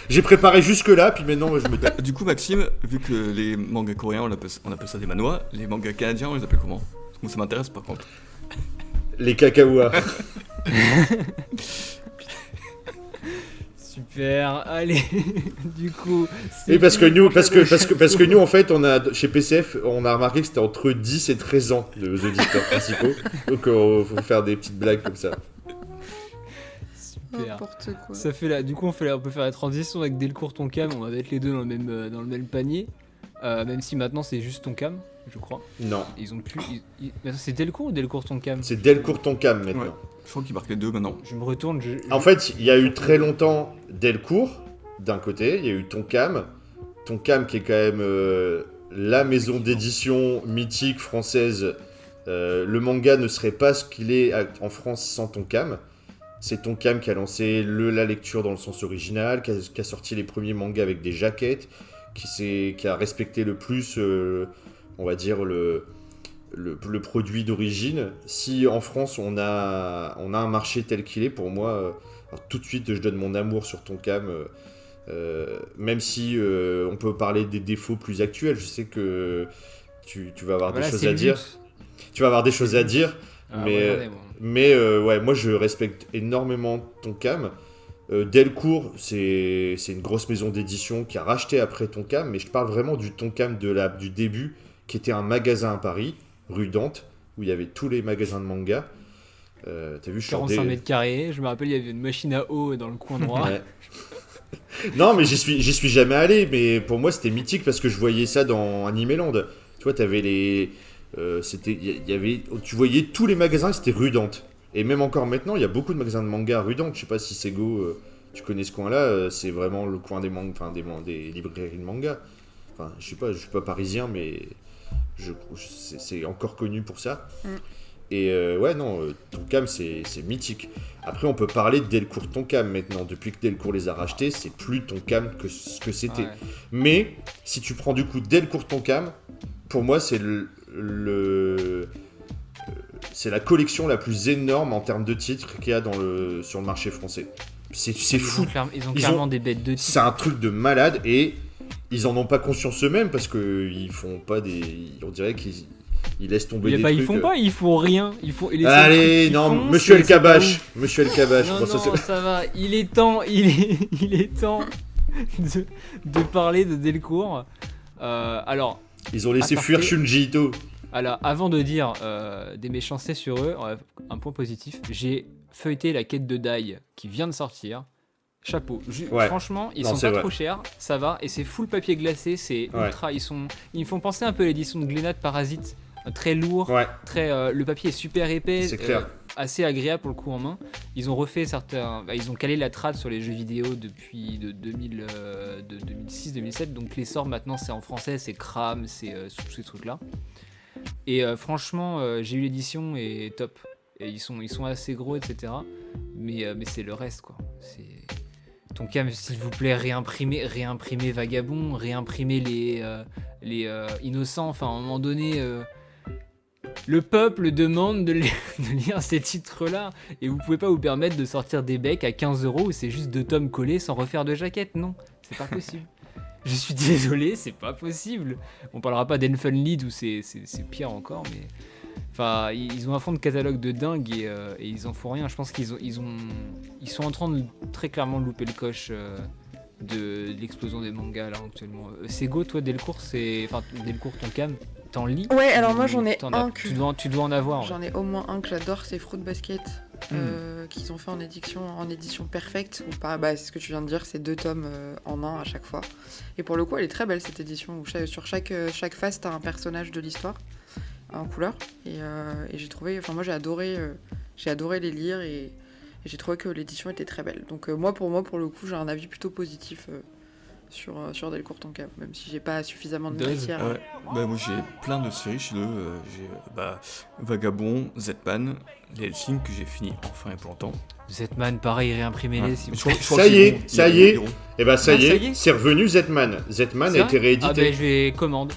j'ai préparé jusque-là, puis maintenant, je me... Bah, du coup, Maxime, vu que les mangas coréens, on appelle ça des manhwas, les mangas canadiens, on les appelle comment? Parce que moi, ça m'intéresse par contre. Les cacahuas. Super, allez, du coup. Et parce que nous, parce que nous, en fait, on a, chez PCF, on a remarqué que c'était entre 10 et 13 ans, les auditeurs principaux. Donc, faut faire des petites blagues comme ça. Super. N'importe quoi. Ça fait là, du coup on peut faire la transition avec Delcourt Tonkam, on va mettre les deux dans le même panier. Même si maintenant c'est juste Tonkam, je crois. Non, Ils ont plus. Mais c'est Delcourt ou Delcourt Tonkam? c'est Delcourt Tonkam maintenant. Ouais. Je crois qu'ils marquent les deux maintenant. Je me retourne. En fait, il y a eu très longtemps Delcourt, d'un côté, il y a eu Tonkam. Tonkam qui est quand même la maison d'édition mythique française. Le manga ne serait pas ce qu'il est en France sans Tonkam. C'est Tonkam qui a lancé la lecture dans le sens original, qui a sorti les premiers mangas avec des jaquettes, qui a respecté le plus, on va dire, le produit d'origine. Si en France on a un marché tel qu'il est, pour moi, alors tout de suite je donne mon amour sur Tonkam, même si on peut parler des défauts plus actuels. Je sais que tu vas avoir Voilà, des choses c'est à le dire. but. Tu vas avoir des choses à dire, Ah, mais, regardez, moi. ouais, moi je respecte énormément Tonkam. Delcourt, c'est une grosse maison d'édition qui a racheté après Tonkam, mais je parle vraiment du Tonkam du début, qui était un magasin à Paris, rue Dante, où il y avait tous les magasins de manga. T'as vu, je 45 mètres carrés, je me rappelle il y avait une machine à eau dans le coin droit. Ouais. Non, mais j'y suis jamais allé, mais pour moi c'était mythique parce que je voyais ça dans Animeland. Tu vois, t'avais les... tu voyais tous les magasins, c'était rue Dante. Et même encore maintenant, il y a beaucoup de magasins de manga à rue Dante. Je sais pas si Sego, tu connais ce coin-là, c'est vraiment le coin des librairies de manga. Enfin, je sais pas, je suis pas parisien, mais c'est encore connu pour ça. Mm. Et ouais, non, Tonkam, c'est mythique. Après, on peut parler de Delcourt Tonkam maintenant. Depuis que Delcourt les a rachetés, c'est plus Tonkam que ce que c'était. Ouais. Mais, si tu prends du coup Delcourt Tonkam, pour moi, c'est c'est la collection la plus énorme en termes de titres qu'il y a sur le marché français. C'est fou. Ils ont Ils clairement ont- des bêtes de C'est un truc de malade et ils en ont pas conscience eux-mêmes parce qu'ils font pas des... On dirait qu'ils laissent tomber des trucs. Ils font pas, ils font rien. Ils font, et les seuls Allez, trucs qu'ils non, font, monsieur c'est El pas Kabash. ouf. Monsieur El Kabash. Non, Bon, ça, non, ça va. Il est temps de parler de Delcourt. Alors, Ils ont laissé Aparté. fuir Shunji Ito. Alors, avant de dire des méchancetés sur eux, un point positif, j'ai feuilleté la quête de Dai qui vient de sortir. Chapeau. Ouais. Franchement, ils Non, sont c'est pas vrai. trop chers, ça va, et c'est full papier glacé, c'est Ouais. ultra. Ils me font penser un peu à l'édition de Glénat de Parasite, très lourd, Ouais, le papier est super épais, c'est clair. assez agréable pour le coup en main. Ils ont refait ils ont calé la trad sur les jeux vidéo depuis de 2006-2007, donc l'essor maintenant c'est en français, c'est Cram, c'est tous ces trucs là. Et franchement, j'ai eu l'édition et top. Et ils sont assez gros, etc. Mais c'est le reste, quoi. C'est... Tonkam, s'il vous plaît, réimprimez Vagabond, réimprimez les Innocents. Enfin, à un moment donné, le peuple demande de lire ces titres-là. Et vous pouvez pas vous permettre de sortir des becs à 15€ où c'est juste 2 tomes collés sans refaire de jaquette. Non, c'est pas possible. Je suis désolé, c'est pas possible. On parlera pas d'Enfunlead où c'est pire encore, mais... Enfin, ils ont un fond de catalogue de dingue et ils en font rien. Je pense qu'ils sont en train de très clairement louper le coche de l'explosion des mangas là actuellement. Sego, toi, Delcourt, Tonkam, t'en lis? Ouais, alors moi j'en ai T'en as- un que... Tu dois en avoir. J'en ai au moins un que j'adore, c'est Fruit Basket, qu'ils ont fait en édition perfecte. C'est ce que tu viens de dire, c'est 2 tomes en un à chaque fois. Et pour le coup, elle est très belle cette édition, où sur chaque face, t'as un personnage de l'histoire en couleur. Et j'ai trouvé, enfin moi j'ai adoré les lire et j'ai trouvé que l'édition était très belle. Donc moi pour le coup, j'ai un avis plutôt positif sur Delcourt Tonkam, même si j'ai pas suffisamment de Dose. matière. Ah ouais. Bah, moi j'ai plein de séries chez eux. J'ai Vagabond, Z-Man, les Helsing que j'ai fini enfin il y a pas longtemps. Zetman, pareil, réimprimez-les Ouais. si vous Je crois Ça qu'ils y est, iront- ça ils y est. iront. Et bah ça Ah, y ça est, y est c'est revenu Zetman. Zetman a C'est été vrai réédité. Ah ben je vais commande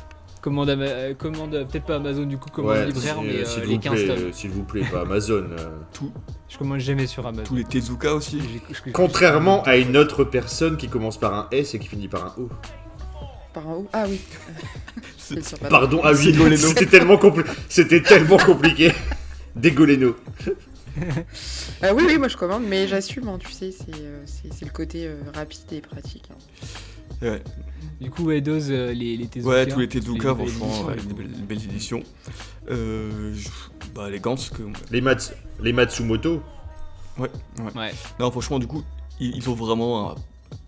peut-être pas Amazon du coup, commande Ouais, libraire, mais s'il les vous 15 plaît, tomes. s'il vous plaît, pas Amazon. Je commande jamais sur Amazon. Tous les Tezuka aussi. Contrairement à une autre personne qui commence par un S et qui finit par un O. Par en haut. Ah oui. C'est- Bien sûr, pardon. Pardon, ah oui, Ségolène. c'était tellement compliqué. Dégoleno. Oui, moi je commande, mais j'assume, hein, tu sais, c'est le côté rapide et pratique. Hein. Ouais. Du coup, Dose, les Tezuka. Ouais, tous les Tezuka, nouvelles franchement, éditions, ouais, du des coup. belles éditions. Les Gans, Les Matsumoto. Ouais. non, franchement, du coup, ils ont vraiment.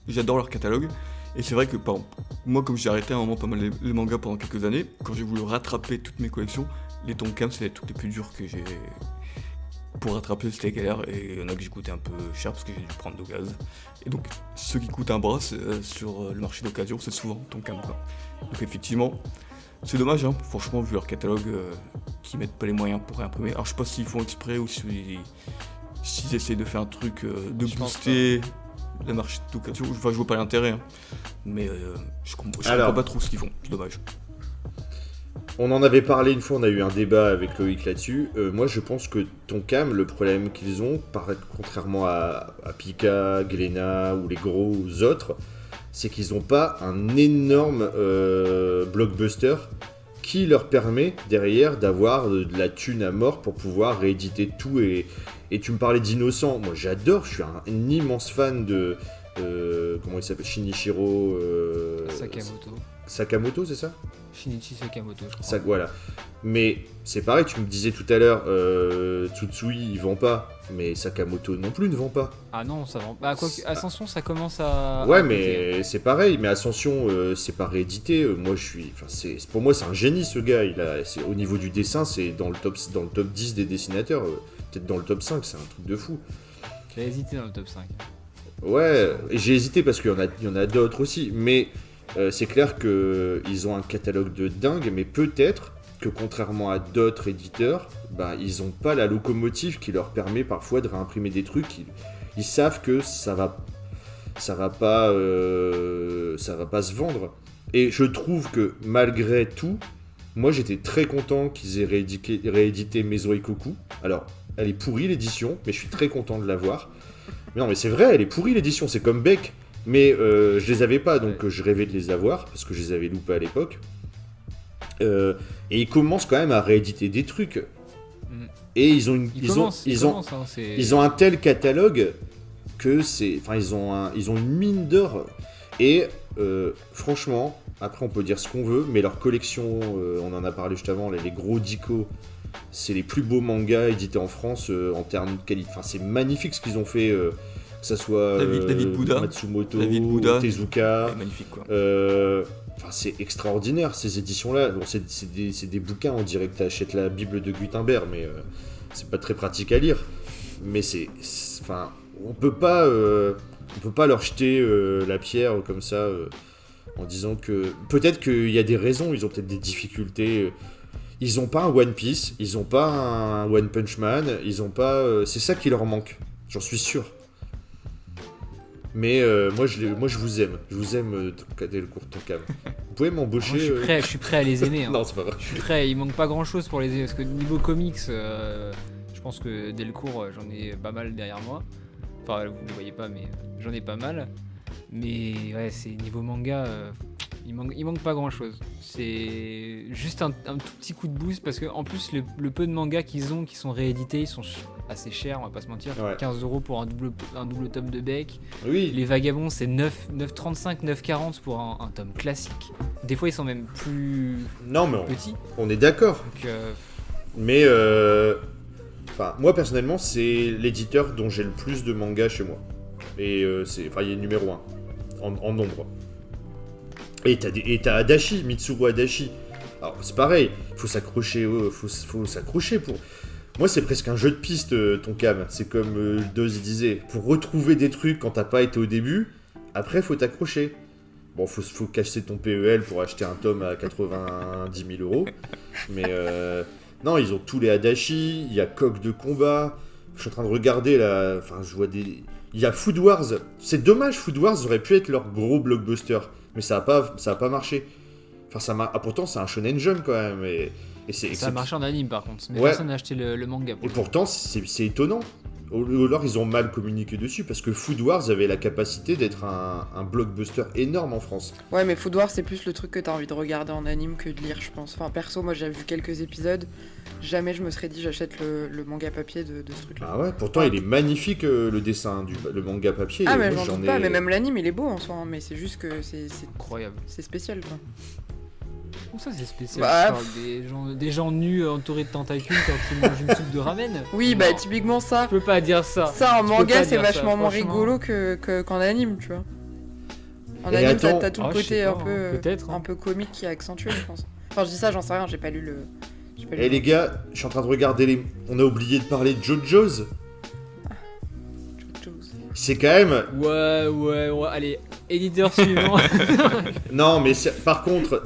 J'adore leur catalogue. Et c'est vrai que, par exemple, moi, comme j'ai arrêté à un moment pas mal les mangas pendant quelques années, quand j'ai voulu rattraper toutes mes collections, les Tonkam, c'est les trucs les plus durs que j'ai. Pour rattraper, c'était galère. Et il y en a que j'ai coûté un peu cher parce que j'ai dû prendre de gaz. Et donc, ceux qui coûtent un bras sur le marché d'occasion, c'est souvent Tonkam, quoi. Donc, effectivement. C'est dommage, hein, franchement, vu leur catalogue, qu'ils mettent pas les moyens pour réimprimer. Alors, je sais pas s'ils font exprès ou s'ils essaient de faire un truc de Je pense booster le marché d'occasion. Enfin, je vois pas l'intérêt, hein. Mais je comprends pas trop ce qu'ils font, c'est dommage. On en avait parlé une fois, on a eu un débat avec Loïc là-dessus. Moi, je pense que Tonkam, le problème qu'ils ont, contrairement à Pika, Glénat ou les gros autres, c'est qu'ils n'ont pas un énorme blockbuster qui leur permet derrière d'avoir de la thune à mort pour pouvoir rééditer tout. Et tu me parlais d'Innocent, moi j'adore, je suis un immense fan de... comment il s'appelle, Shinichiro Sakamoto, c'est ça? Shinichi Sakamoto, je crois. Ça, voilà. Mais c'est pareil, tu me disais tout à l'heure, Tsutsui il vend pas, mais Sakamoto non plus ne vend pas. Ah non, ça vend. Bah, quoi que, Ascension, ça commence à. Ouais, à péter. mais c'est pareil, mais Ascension, c'est pas réédité. Moi, pour moi, c'est un génie ce gars. Au niveau du dessin, c'est dans le top 10 des dessinateurs, peut-être dans le top 5, c'est un truc de fou. J'ai hésité dans le top 5. Ouais, et j'ai hésité parce qu'il y en a d'autres aussi, mais c'est clair qu'ils ont un catalogue de dingue, mais peut-être que contrairement à d'autres éditeurs, ils n'ont pas la locomotive qui leur permet parfois de réimprimer des trucs. Ils savent que ça va pas se vendre. Et je trouve que malgré tout, moi j'étais très content qu'ils aient réédité Maison Ikoku. Alors, elle est pourrie l'édition, mais je suis très content de l'avoir. Mais non, mais c'est vrai, elle est pourrie l'édition, c'est comme Beck. Mais je les avais pas, donc je rêvais de les avoir, parce que je les avais loupés à l'époque. Et ils commencent quand même à rééditer des trucs. Et ils ont un tel catalogue que c'est... Enfin, ils ont une mine d'or. Et franchement, après on peut dire ce qu'on veut, mais leur collection, on en a parlé juste avant, les gros Dico, c'est les plus beaux mangas édités en France en termes de qualité. Enfin, c'est magnifique ce qu'ils ont fait, que ça soit David Bouddha, Matsumoto, Ouais, Tezuka. magnifique quoi. Enfin, c'est extraordinaire ces éditions-là. Bon, c'est des bouquins, on dirait que tu achètes la Bible de Gutenberg, mais c'est pas très pratique à lire. Mais enfin, on peut pas leur jeter la pierre comme ça en disant que peut-être qu'il y a des raisons, ils ont peut-être des difficultés. Ils ont pas un One Piece, ils ont pas un One Punch Man, ils ont pas. C'est ça qui leur manque, j'en suis sûr. Mais moi je vous aime, Delcourt Tonkam. Vous pouvez m'embaucher. Moi, je suis prêt à les aimer. Hein. Non, c'est pas vrai. Je suis prêt, il manque pas grand chose pour les aimer parce que niveau comics, je pense que Delcourt, j'en ai pas mal derrière moi. Enfin, vous ne voyez pas, mais j'en ai pas mal. Mais ouais, c'est niveau manga, il manque pas grand chose. C'est juste un tout petit coup de boost parce que en plus le peu de mangas qu'ils ont qui sont réédités, ils sont assez chers, on va pas se mentir. Ouais. 15€ pour un double tome de Beck. Oui. Les Vagabonds, c'est 9,35, 9,40 pour un tome classique. Des fois, ils sont même plus Non, mais petits. on est d'accord. Donc, Mais enfin, moi personnellement, c'est l'éditeur dont j'ai le plus de mangas chez moi. Et il est numéro 1 en nombre. Et t'as Adachi, Mitsuru Adachi. Alors c'est pareil, faut s'accrocher pour. Moi c'est presque un jeu de piste ton cam. C'est comme Doz disait, pour retrouver des trucs quand t'as pas été au début. Après faut t'accrocher. Bon, faut casser ton PEL pour acheter un tome à 90 000 €. Mais non, ils ont tous les Adachi, il y a Coq de combat. Je suis en train de regarder là. Enfin, je vois des. Il y a Food Wars. C'est dommage, Food Wars aurait pu être leur gros blockbuster. Mais ça a pas marché. Enfin, pourtant, c'est un shonen jump quand même. Et ça a marché en anime par contre. Mais Ouais. personne n'a acheté le manga. Et pourtant, c'est étonnant. Ou alors, ils ont mal communiqué dessus. Parce que Food Wars avait la capacité d'être un blockbuster énorme en France. Ouais, mais Food Wars, c'est plus le truc que t'as envie de regarder en anime que de lire, je pense. Enfin, perso, moi, j'ai vu quelques épisodes. Jamais je me serais dit, j'achète le manga papier de ce truc-là. Ah ouais, pourtant, il est magnifique le dessin, le manga papier. Ah, Et mais moi, j'en doute pas, mais même l'anime, il est beau en soi. Hein, mais c'est juste que c'est Incroyable. spécial, quoi. Comment ça, c'est spécial? Bah, Tu parles des gens nus entourés de tentacules quand ils mangent une soupe de ramen? Oui, Non. bah, typiquement ça. Tu peux pas dire ça. Ça, en Tu peux manga, pas c'est dire ça, vachement moins franchement. rigolo qu'en anime, tu vois. En Et anime, attends. t'as tout le Ah, je côté sais un pas, peu, hein, peut-être, hein. un peu comique qui est accentué, je pense. Enfin, je dis ça, j'en sais rien, j'ai pas lu le. Eh les gars, je suis en train de regarder On a oublié de parler de JoJo's. C'est quand même. Ouais, allez, éditeur suivant. Non, mais par contre,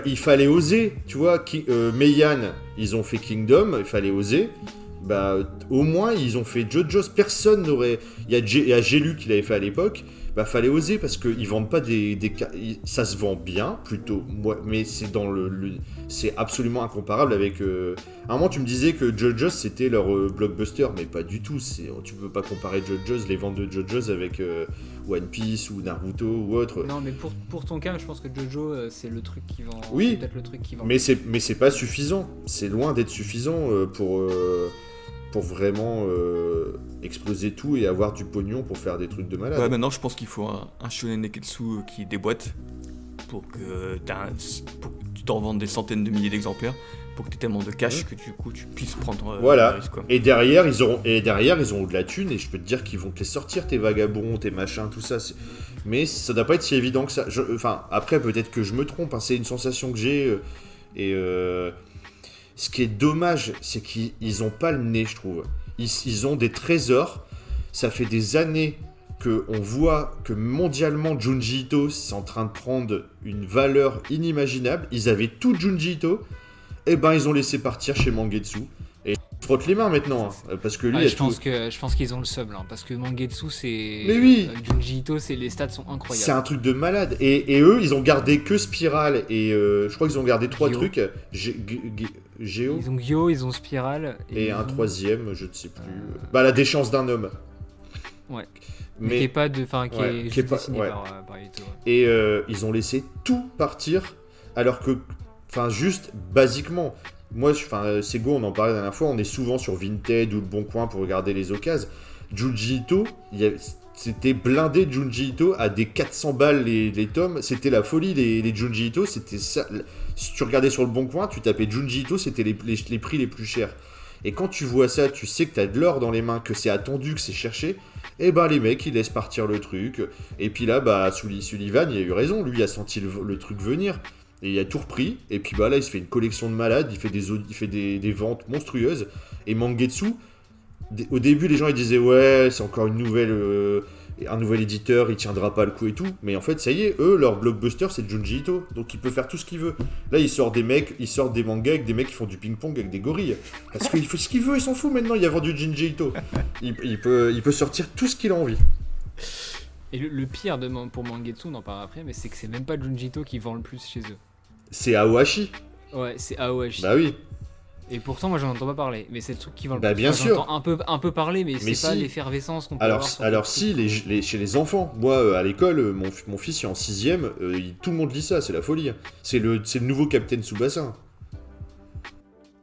il fallait oser. Tu vois, Meian, ils ont fait Kingdom, il fallait oser. Bah, au moins, ils ont fait JoJo's. Personne n'aurait. Il y a J'ai lu qu'il avait fait à l'époque. Bah, fallait oser parce qu'ils vendent pas ça se vend bien, plutôt. Mais c'est dans c'est absolument incomparable avec. À un moment, tu me disais que JoJo's c'était leur blockbuster, mais pas du tout. Tu peux pas comparer JoJo's, les ventes de JoJo's avec One Piece ou Naruto ou autre. Non, mais pour ton cas, je pense que JoJo, c'est le truc qui vend. Oui. C'est peut-être le truc qui vend. Mais c'est pas suffisant. C'est loin d'être suffisant pour vraiment exploser tout et avoir du pognon pour faire des trucs de malade. Ouais, maintenant je pense qu'il faut un shonen neketsu qui déboîte pour que tu t'en vendes des centaines de milliers d'exemplaires, pour que tu aies tellement de cash que du coup tu puisses prendre Voilà. le risque, quoi. Et derrière, ils ont de la thune et je peux te dire qu'ils vont te les sortir, tes vagabonds, tes machins, tout ça. Mais ça doit pas être si évident que ça. Enfin, après, peut-être que je me trompe, hein, c'est une sensation que j'ai. Ce qui est dommage, c'est qu'ils ont pas le nez, je trouve. Ils ont des trésors. Ça fait des années qu'on voit que mondialement, Junji Ito, c'est en train de prendre une valeur inimaginable. Ils avaient tout Junji Ito. Et ben, ils ont laissé partir chez Mangetsu. Et ils frottent les mains maintenant. Hein, parce que lui, Ouais, il a je pense qu'ils ont le seum là, parce que Mangetsu, c'est. Mais oui. Junji Ito, les stats sont incroyables. C'est un truc de malade. Et eux, ils ont gardé que Spiral. Et je crois qu'ils ont gardé 3 Gyo. trucs. Géo. Ils ont Gyo, ils ont Spiral. Et ils un ont- troisième, je ne sais plus. Bah, la déchéance d'un homme. Ouais. Mais qui est pas de. Enfin, qui Ouais, est qui est juste pas- dessiné ouais. par Ito. Ouais. Et ils ont laissé tout partir. Alors que, enfin, juste basiquement. Moi, Sego, on en parlait la dernière fois. On est souvent sur Vinted ou Le Bon Coin pour regarder les occasions. Junji Ito, c'était blindé de Junji Ito à des 400 balles les tomes. C'était la folie, les Junji Ito. C'était ça. Si tu regardais sur le bon coin, tu tapais Junji Ito, c'était les prix les plus chers. Et quand tu vois ça, tu sais que t'as de l'or dans les mains, que c'est attendu, que c'est cherché. Et ben les mecs, ils laissent partir le truc. Et puis là, bah Sullivan, il a eu raison. Lui, il a senti le truc venir. Et il a tout repris. Et puis bah là, il se fait une collection de malades. Il fait des ventes monstrueuses. Et Mangetsu, au début, les gens ils disaient ouais, c'est encore un nouvel éditeur, il tiendra pas le coup et tout. Mais en fait, ça y est, eux, leur blockbuster, c'est Junji Ito. Donc il peut faire tout ce qu'il veut. Là, il sort des mangas avec des mecs qui font du ping-pong avec des gorilles. Parce qu'il fait ce qu'il veut, il s'en fout maintenant, il a vendu Junji Ito. Il peut sortir tout ce qu'il a envie. Et le pire pour Mangetsu, on en parlera après, mais c'est que c'est même pas Junji Ito qui vend le plus chez eux. C'est Aohashi. Ouais, c'est Aohashi. Bah oui. Et pourtant, moi, j'en entends pas parler. Mais c'est le truc qui vend le Bah plus. bien Moi, sûr. j'entends un peu parler, mais c'est pas si. l'effervescence qu'on peut Alors avoir. sur alors le si, truc. chez les enfants, moi à l'école, mon fils il est en 6ème, tout le monde lit ça, c'est la folie. Hein. C'est le nouveau Captain Tsubasa.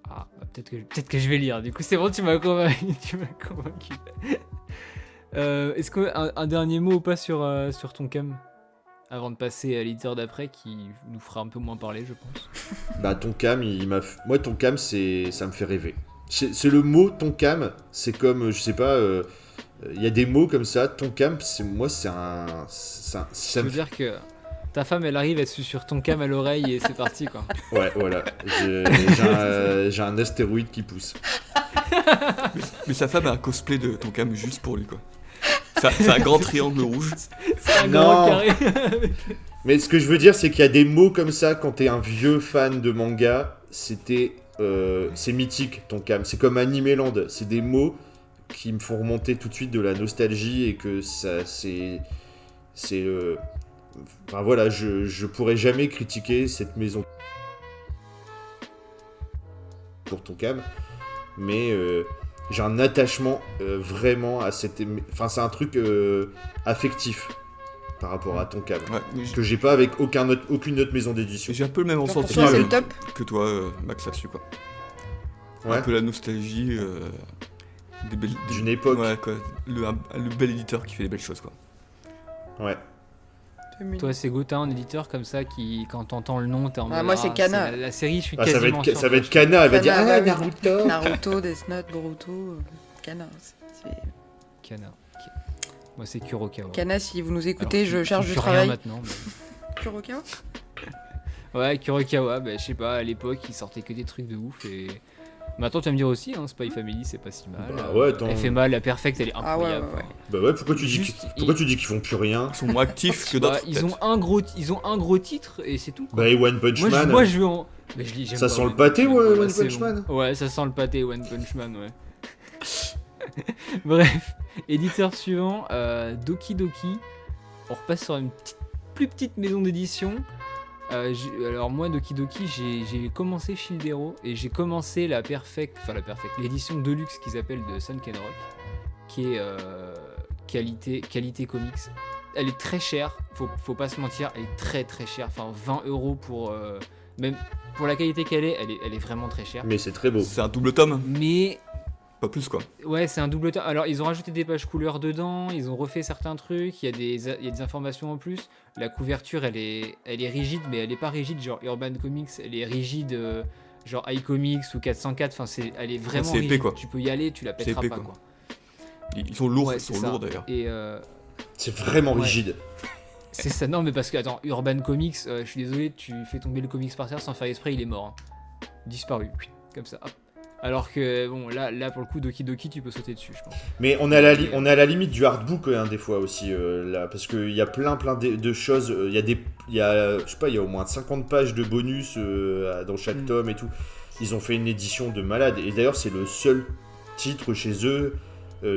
Ah, bah, peut-être que je vais lire. Du coup, c'est bon, tu m'as convaincu. Est-ce qu'un dernier mot ou pas sur Tonkam avant de passer à l'éditeur d'après qui nous fera un peu moins parler, je pense. Bah Tonkam, moi Tonkam, ça me fait rêver. C'est le mot Tonkam, c'est comme, je sais pas, il y a des mots comme ça. Tonkam, ça Ça veut dire que ta femme, elle arrive, elle se sur Tonkam à l'oreille et c'est parti, quoi. Ouais, voilà. J'ai un astéroïde qui pousse. Mais sa femme a un cosplay de Tonkam juste pour lui, quoi. C'est un grand triangle rouge. C'est un Non. grand carré. Mais ce que je veux dire, c'est qu'il y a des mots comme ça, quand t'es un vieux fan de manga, c'est mythique, Tonkam. C'est comme Animeland. C'est des mots qui me font remonter tout de suite de la nostalgie et que ça, enfin voilà, je pourrais jamais critiquer cette maison pour Tonkam, mais j'ai un attachement vraiment à cette... Enfin, c'est un truc affectif par rapport à Tonkam, Ouais, que j'ai pas avec aucune autre maison d'édition. j'ai un peu le même Pour toi, ressenti c'est le top. que toi, Max, là-dessus, quoi. Ouais. Un peu la nostalgie D'une époque. Ouais, quoi. Le bel éditeur qui fait des belles choses, quoi. Ouais. Toi, c'est Gotha, un éditeur comme ça qui, quand t'entends le nom, t'es en mode. moi, c'est Kana. La série, je suis Ah, ça quasiment sûr. va être Kana, elle va dire Kana, ah bah oui. Naruto. Naruto, Death Note, Boruto, Kana. Kana. Ok. Moi, c'est Kurokawa. Kana, si vous nous Alors, écoutez, je cherche du plus rien travail. maintenant. mais- Kurokawa Ouais, Kurokawa, bah, je sais pas, à l'époque, il sortait que des trucs de ouf et. Maintenant, tu vas me dire aussi, hein, Spy Family, c'est pas si mal. Bah ouais, attends. Elle fait mal, la Perfect, elle est Ah ouais, incroyable. ouais, ouais. Bah ouais, pourquoi tu Juste, dis qu'ils font plus rien? Ils sont moins actifs que Bah, d'autres. ils peut-être. ont un gros titre et c'est tout. Quoi. Bah et One Punch Man. Moi, je veux en. Mais je lis, j'aime Ça pas sent le One pâté, Punch Man. ouais, Bah, One c'est Punch Man. Ouais, ça sent le pâté, One Punch Man, ouais. Bref, éditeur suivant, Doki Doki. On repasse sur une plus petite maison d'édition. Alors moi, Doki Doki, j'ai commencé Shildero et j'ai commencé l'édition Deluxe qu'ils appellent de Sunken Rock, qui est qualité comics. Elle est très chère, faut pas se mentir, elle est très très chère. Enfin, 20 € pour même pour la qualité qu'elle est, elle est vraiment très chère. Mais c'est très beau. C'est un double tome, Mais pas plus, quoi. ouais, c'est un double tome. Alors, ils ont rajouté des pages couleurs dedans, ils ont refait certains trucs, il y a des informations en plus. La couverture, elle est rigide, mais elle est pas rigide, genre Urban Comics, elle est rigide, genre iComics ou 404. Enfin, elle est vraiment c'est épais, rigide. quoi. Tu peux y aller, tu la C'est pèteras épais, pas, quoi. quoi. Ils sont lourds, Ouais, ils c'est sont ça. lourds d'ailleurs. Et C'est vraiment Ouais. rigide. c'est ça, non, mais parce que, attends, Urban Comics, je suis désolé, tu fais tomber le comics par terre sans faire exprès, il est mort. Hein. Disparu, comme ça, hop. Alors que, bon, là pour le coup, Doki Doki, tu peux sauter dessus, je pense. Mais on est à la limite du hardbook hein, des fois aussi là, parce qu'il y a plein de choses. Il y a je sais pas, il y a au moins 50 pages de bonus dans chaque tome et tout. Ils ont fait une édition de malade. Et d'ailleurs, c'est le seul titre chez eux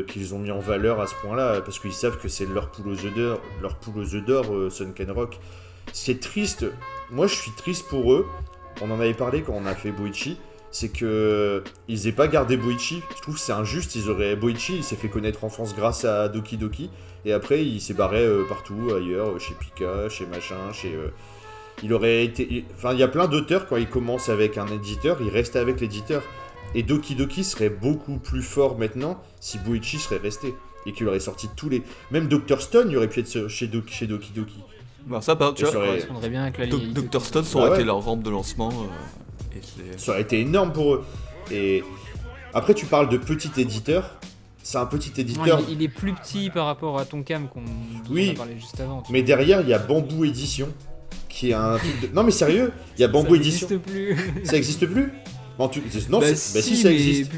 qu'ils ont mis en valeur à ce point-là, parce qu'ils savent que c'est leur poule aux œufs d'or, Sunken Rock. C'est triste. Moi, je suis triste pour eux. On en avait parlé quand on a fait Boichi. C'est que ils aient pas gardé Boichi. Je trouve que c'est injuste. Boichi, il s'est fait connaître en France grâce à Doki Doki, et après il s'est barré partout ailleurs, chez Pika, chez machin, il aurait été. Enfin, il y a plein d'auteurs quand ils commencent avec un éditeur, ils restent avec l'éditeur. Et Doki Doki serait beaucoup plus fort maintenant si Boichi serait resté. et qu'il aurait sorti tous les. Même Dr. Stone, il aurait pu être chez Doki Doki. Bah ça, tu Et vois, ça Ça aurait- correspondrait bien avec la ligne. Dr. Stone, ça aurait Ah ouais. été leur rampe de lancement. Et c'est... Ça aurait été énorme pour eux. Et après, tu parles de petit éditeur. C'est un petit éditeur. Il est plus petit par rapport à Tonkam dont Oui. on a parlé juste avant. Mais derrière, il y a Bamboo Édition, qui est un truc de... Non mais sérieux, il y a Bamboo Ça Édition. n'existe plus. Ça existe plus Non, non Bah si ça mais existe.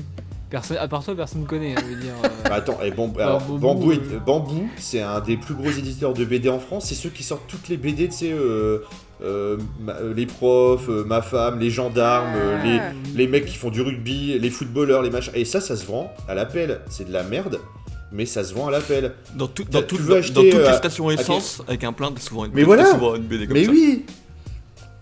Personne, à part toi, personne ne connaît. Je veux dire. Bah, attends, alors, Bamboo, Bamboo, c'est un des plus gros éditeurs de BD en France. C'est ceux qui sortent toutes les BD, tu sais, les profs, ma femme, les gendarmes, Ah. les mecs qui font du rugby, les footballeurs, les machins. Et ça se vend à l'appel. C'est de la merde, mais ça se vend à l'appel. Dans, Tu dans veux toutes acheter, les stations essence, avec un plein, souvent une, Mais voilà. souvent une BD comme Mais ça. oui.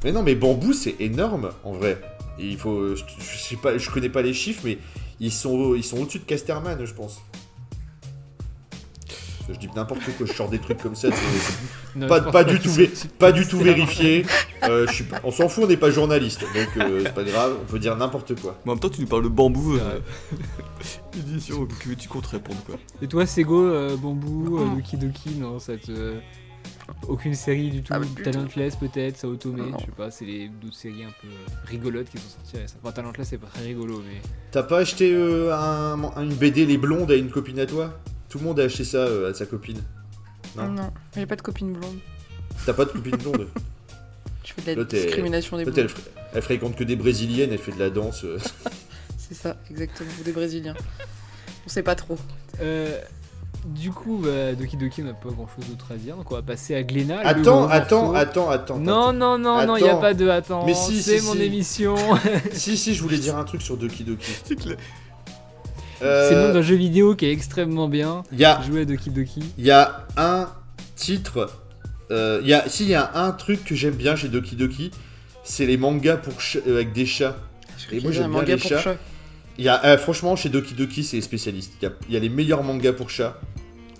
Mais non, mais Bamboo, c'est énorme, en vrai. Et il faut... Je sais pas, je connais pas les chiffres, mais ils sont au-dessus de Casterman, je pense. Je dis n'importe quoi, je sors des trucs comme ça. Non, Pas, je pense pas du tout, pas du tout C'est vérifié. On s'en fout, on n'est pas journaliste, donc c'est pas grave, on peut dire n'importe quoi. Mais en même temps, tu nous parles de bambou. C'est vrai. Édition, que tu comptes répondre quoi. Et toi, Sego, Bamboo, Doki Doki, non, ça te. Aucune série du tout. Ah, du Talentless peut-être, Saotome, Non. je sais pas, c'est d'autres séries un peu rigolotes qui sont sorties récemment. Enfin, Talentless, c'est pas très rigolo, mais. T'as pas acheté une BD Les Blondes à une copine à toi? Tout le monde a acheté ça à sa copine. Non. Non, j'ai pas de copine blonde. T'as pas de copine blonde? Je fais de la Là, t'es- discrimination des Peut-être blondes. elle fréquente que des brésiliennes, elle fait de la danse. C'est ça, exactement. Ou des brésiliens. On sait pas trop. Du coup, Doki Doki, on n'a pas grand chose d'autre à dire, donc on va passer à Glénat. le Attends, gros morceau. Non, non, non, non, il n'y a Attends. pas de attends. Mais si, c'est si, mon si. émission. Si, je voulais dire un truc sur Doki Doki. C'est clair. C'est le nom d'un jeu vidéo qui est extrêmement bien. Il y a, Jouer à Doki Doki. y a un titre. Il y a un truc que j'aime bien chez Doki Doki, c'est les mangas avec des chats. Et moi, j'aime un bien manga les pour chats. chat. Il y a, franchement, chez Doki Doki, c'est les spécialistes. Il y a les meilleurs mangas pour chats.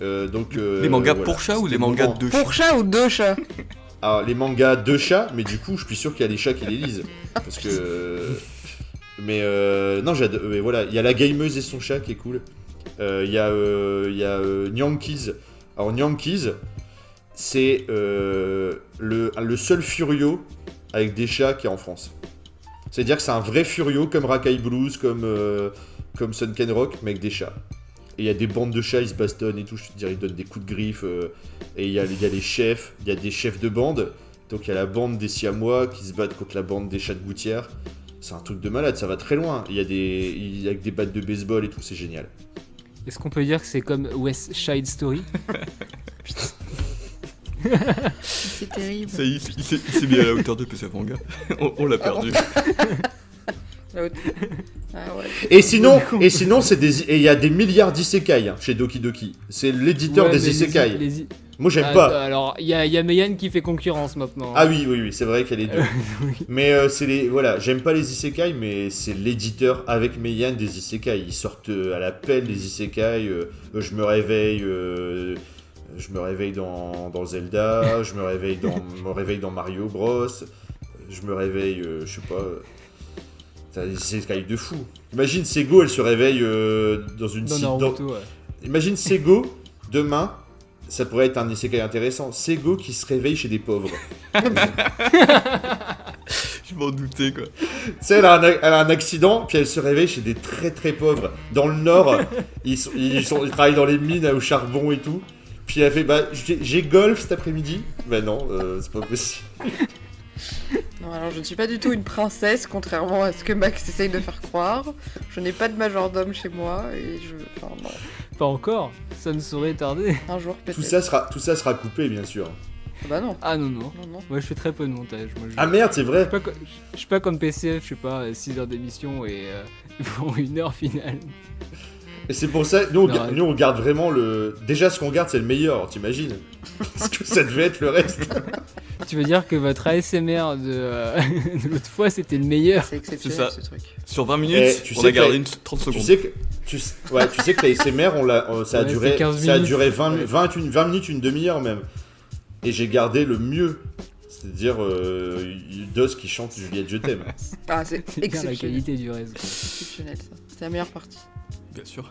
Les mangas voilà. pour chat ou C'était les le mangas moment. de chat? Pour chat ou deux chats? Alors, les mangas de chats, mais du coup, je suis sûr qu'il y a des chats qui les lisent. Parce que. Mais non, j'adore. Mais voilà, il y a la gameuse et son chat qui est cool. Il y a Nyankees. Alors, Nyankees, c'est le seul Furio avec des chats qui est en France. C'est-à-dire que c'est un vrai Furio comme Rakai Blues, comme Sunken Rock, mais avec des chats. Et il y a des bandes de chats, ils se bastonnent et tout, je te dirais, ils donnent des coups de griffe. Et il y a les chefs, il y a des chefs de bande. Donc il y a la bande des Siamois qui se battent contre la bande des chats de gouttière. C'est un truc de malade, ça va très loin. Il y a avec des battes de baseball et tout, c'est génial. Est-ce qu'on peut dire que c'est comme West Side Story? C'est terrible. Ça y est, il s'est mis à la hauteur de PSF Manga. On l'a perdu. La haute- Ah ouais. Et sinon, il y a des milliards d'isekai chez Doki Doki. C'est l'éditeur Ouais, des mais isekai. les- Moi j'aime Ah, pas. Alors, il y a Meian qui fait concurrence maintenant. Ah oui, c'est vrai qu'elle est deux. Oui. Mais voilà, j'aime pas les isekai, mais c'est l'éditeur avec Meian des isekai. Ils sortent à la pelle des isekai. Je me réveille dans Zelda, je me réveille dans Mario Bros. Je me réveille, je sais pas. T'as des isekai de fou. Imagine Sego, elle se réveille dans une Dans site. Naruto, ouais. Imagine Sego demain. Ça pourrait être un isekai intéressant. Sego qui se réveille chez des pauvres. Je m'en doutais quoi. Tu sais, elle a un accident, puis elle se réveille chez des très très pauvres. Dans le nord, ils travaillent dans les mines au charbon et tout. Puis elle fait, j'ai golf cet après-midi. Non, c'est pas possible. Non, alors je ne suis pas du tout une princesse, contrairement à ce que Max essaye de faire croire. Je n'ai pas de majordome chez moi et je. Enfin, non. Pas encore, ça ne saurait tarder. Un jour peut-être. Tout ça sera coupé, bien sûr. Ah bah non. Ah non. Non, non. Moi je fais très peu de montage. Moi, Ah merde, c'est vrai. Je suis pas comme PCF, je sais pas, 6 heures d'émission et pour 1 heure finale. Et c'est pour ça, nous Non, on regarde vraiment le. Déjà, ce qu'on regarde, c'est le meilleur, t'imagines? Parce que ça devait être le reste. Tu veux dire que votre ASMR de l'autre fois c'était le meilleur? C'est exceptionnel ça. ce truc. Sur 20 minutes, Eh, tu on sais a que gardé la- 30 Tu secondes. sais que. Tu sais que la SMR, ça a Ouais, duré, c'est 15 ça a minutes. duré 20 Ouais. 20 minutes, une demi-heure même. Et j'ai gardé le mieux. C'est-à-dire Dos qui chante Juliette Je t'aime. Ah, c'est C'est bien la exceptionnel. qualité du reste. Exceptionnel ça. C'était la meilleure partie. Bien sûr.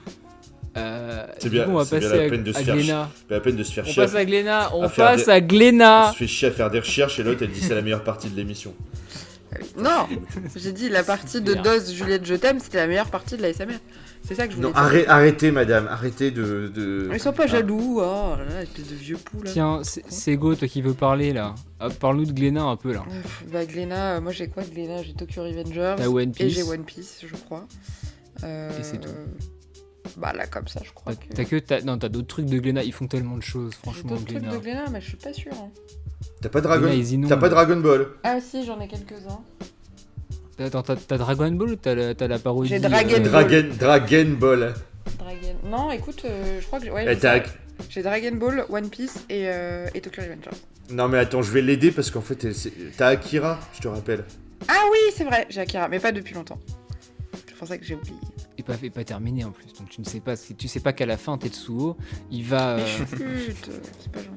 C'est du bien, coup, on va c'est bien passer la peine de se à faire Glénat. Pas la peine de se faire On chier. passe à Glénat, on à faire passe des- à On Glénat. se fait chier à faire des recherches et l'autre elle dit c'est la meilleure partie de l'émission. Non, j'ai dit la partie de Super. Dose Juliette Je t'aime, c'était la meilleure partie de la SMR. C'est ça que je voulais Non, dire. arrêtez madame, arrêtez de... Ils sont pas Ah. jaloux, oh là là, espèce de vieux pou là. Tiens, c'est Go, toi qui veux parler là. Ah, parle-nous de Glénat un peu là. Bah Glénat, moi j'ai quoi Glénat? J'ai Tokyo Revengers T'as One et Piece. j'ai One Piece, je crois. Et c'est tout. Bah là comme ça, je crois que... Non, t'as d'autres trucs de Glénat, ils font tellement de choses, J'ai franchement, d'autres trucs Glénat. de Glénat, mais je suis pas sûre. Hein. T'as pas Dragon... Glénat, ils inondent. T'as pas Dragon Ball. Ah si, j'en ai quelques-uns. Attends, t'as Dragon Ball ou t'as la parodie J'ai Dragon Ball. Dragon Ball. Dragon... Non, écoute, je crois que... Ouais, Eh, j'ai Dragon Ball, One Piece et Tokyo Revengers. Non mais attends, je vais l'aider parce qu'en fait, t'as Akira, je te rappelle. Ah oui, c'est vrai, j'ai Akira, mais pas depuis longtemps. C'est pour ça que j'ai oublié. Et pas terminé en plus, donc tu ne sais pas qu'à la fin Tetsuo, il va... Mais chut, c'est pas gentil.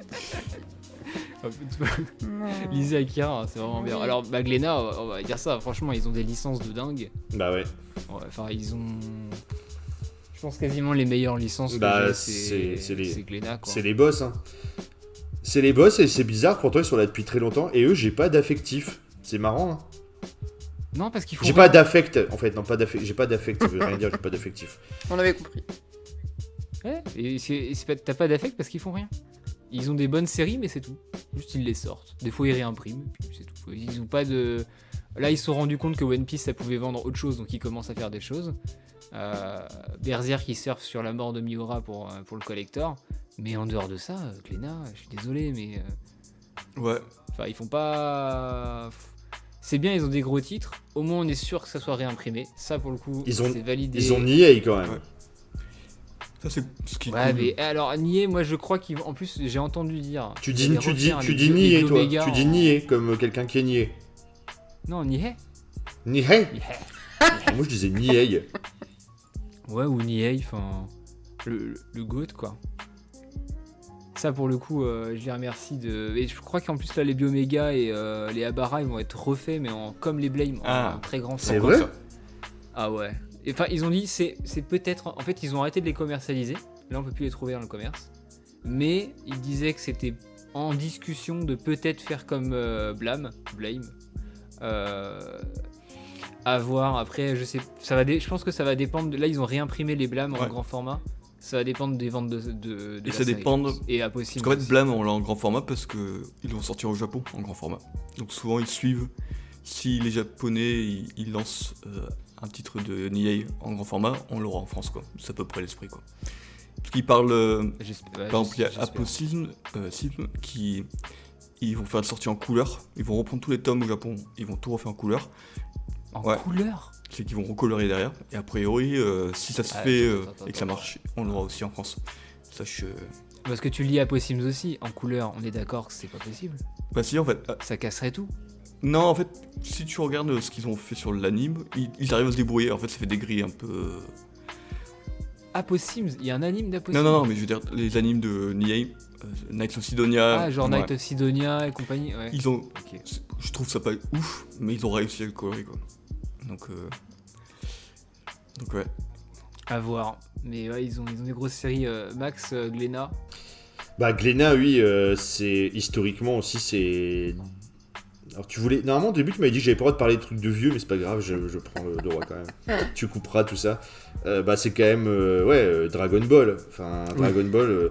Non. Lisez Akira, c'est vraiment bien. Oui. Alors, bah, Glénat, on va dire ça, franchement, ils ont des licences de dingue. Bah ouais. Ouais, enfin, ils ont... Je pense quasiment les meilleures licences que Bah, j'ai, c'est les- c'est Glénat, quoi. C'est les boss, hein. C'est les boss et c'est bizarre, pourtant ils sont là depuis très longtemps et eux, j'ai pas d'affectif. C'est marrant, hein. Non, parce qu'il faut... J'ai pas d'affect, en fait, non, pas d'affect. J'ai pas d'affect, ça veut rien dire, j'ai pas d'affectif. On avait compris. Ouais, et t'as pas d'affect parce qu'ils font rien. Ils ont des bonnes séries, mais c'est tout. Juste ils les sortent. Des fois ils réimpriment, puis c'est tout. Ils ont pas de... Là ils se sont rendus compte que One Piece ça pouvait vendre autre chose, donc ils commencent à faire des choses. Berserk qui surfe sur la mort de Miura pour le collector. Mais en dehors de ça, Glénat, je suis désolé, mais... Ouais. Enfin, ils font pas... C'est bien, ils ont des gros titres. Au moins on est sûr que ça soit réimprimé. Ça pour le coup, c'est validé. Ils ont nié quand même. Ouais. Ça, c'est ce qui est Ouais, cool. mais alors nier, moi je crois qu'en plus j'ai entendu dire. Tu qu'ils allaient dis refaire les nier, Bio toi. Méga Tu dis en- nier, comme quelqu'un qui est nié. Non, nier. Nié. Nier. Moi je disais nié. Ouais, ou Niei, enfin. Le GOAT, quoi. Ça, pour le coup, je les remercie de. Et je crois qu'en plus, là, les Bioméga et les Abara, ils vont être refaits, mais comme les Blame, en très grand C'est format. vrai. Ah ouais. Et enfin, ils ont dit, c'est peut-être. En fait, ils ont arrêté de les commercialiser. Là, on peut plus les trouver dans le commerce. Mais ils disaient que c'était en discussion de peut-être faire comme Blame. À voir. Après, je sais. Je pense que ça va dépendre. Là, ils ont réimprimé les Blame en Ouais. grand format. Ça va dépendre des ventes de Et la ça série, dépend je de- pense. Et à possible. Parce qu'en fait, aussi. Blam, on l'a en grand format parce que ils l'ont sorti au Japon en grand format. Donc souvent, ils suivent. Si les Japonais ils lancent un titre de Niei en grand format, on l'aura en France, quoi. C'est à peu près l'esprit, quoi. Parce qu'ils parlent. Ouais, Par exemple, il y a j'espère. Aposisme qui. Ils vont faire une sortie en couleur. Ils vont reprendre tous les tomes au Japon. Ils vont tout refaire en couleur. En Ouais. couleur. C'est qu'ils vont recolorer derrière. Et a priori, si ça se Ah, fait attends, et que ça marche, on l'aura aussi en France. Ça, Parce que tu lis Apossims aussi en couleur. On est d'accord que c'est pas possible. Bah si, en fait. Ça casserait tout. Non, en fait, si tu regardes ce qu'ils ont fait sur l'anime, ils arrivent à se débrouiller. En fait, ça fait des grilles un peu. Apossims, il y a un anime d'Apossims. Non, mais je veux dire, les animes de Niei, Knights of Sidonia. Ah, genre ouais, Night of Sidonia et compagnie. Ouais. Ils ont. Ok. Je trouve ça pas ouf, mais ils ont réussi à le colorer, quoi. Donc ouais. À voir. Mais ouais, ils ont des grosses séries. Max, Glénat. Bah Glénat, oui, c'est historiquement aussi, c'est... Alors tu voulais... Normalement au début tu m'avais dit que j'avais pas le droit de parler de trucs de vieux, mais c'est pas grave, je prends le droit quand même. Tu couperas tout ça. Bah c'est quand même, Dragon Ball. Enfin, Dragon Ball...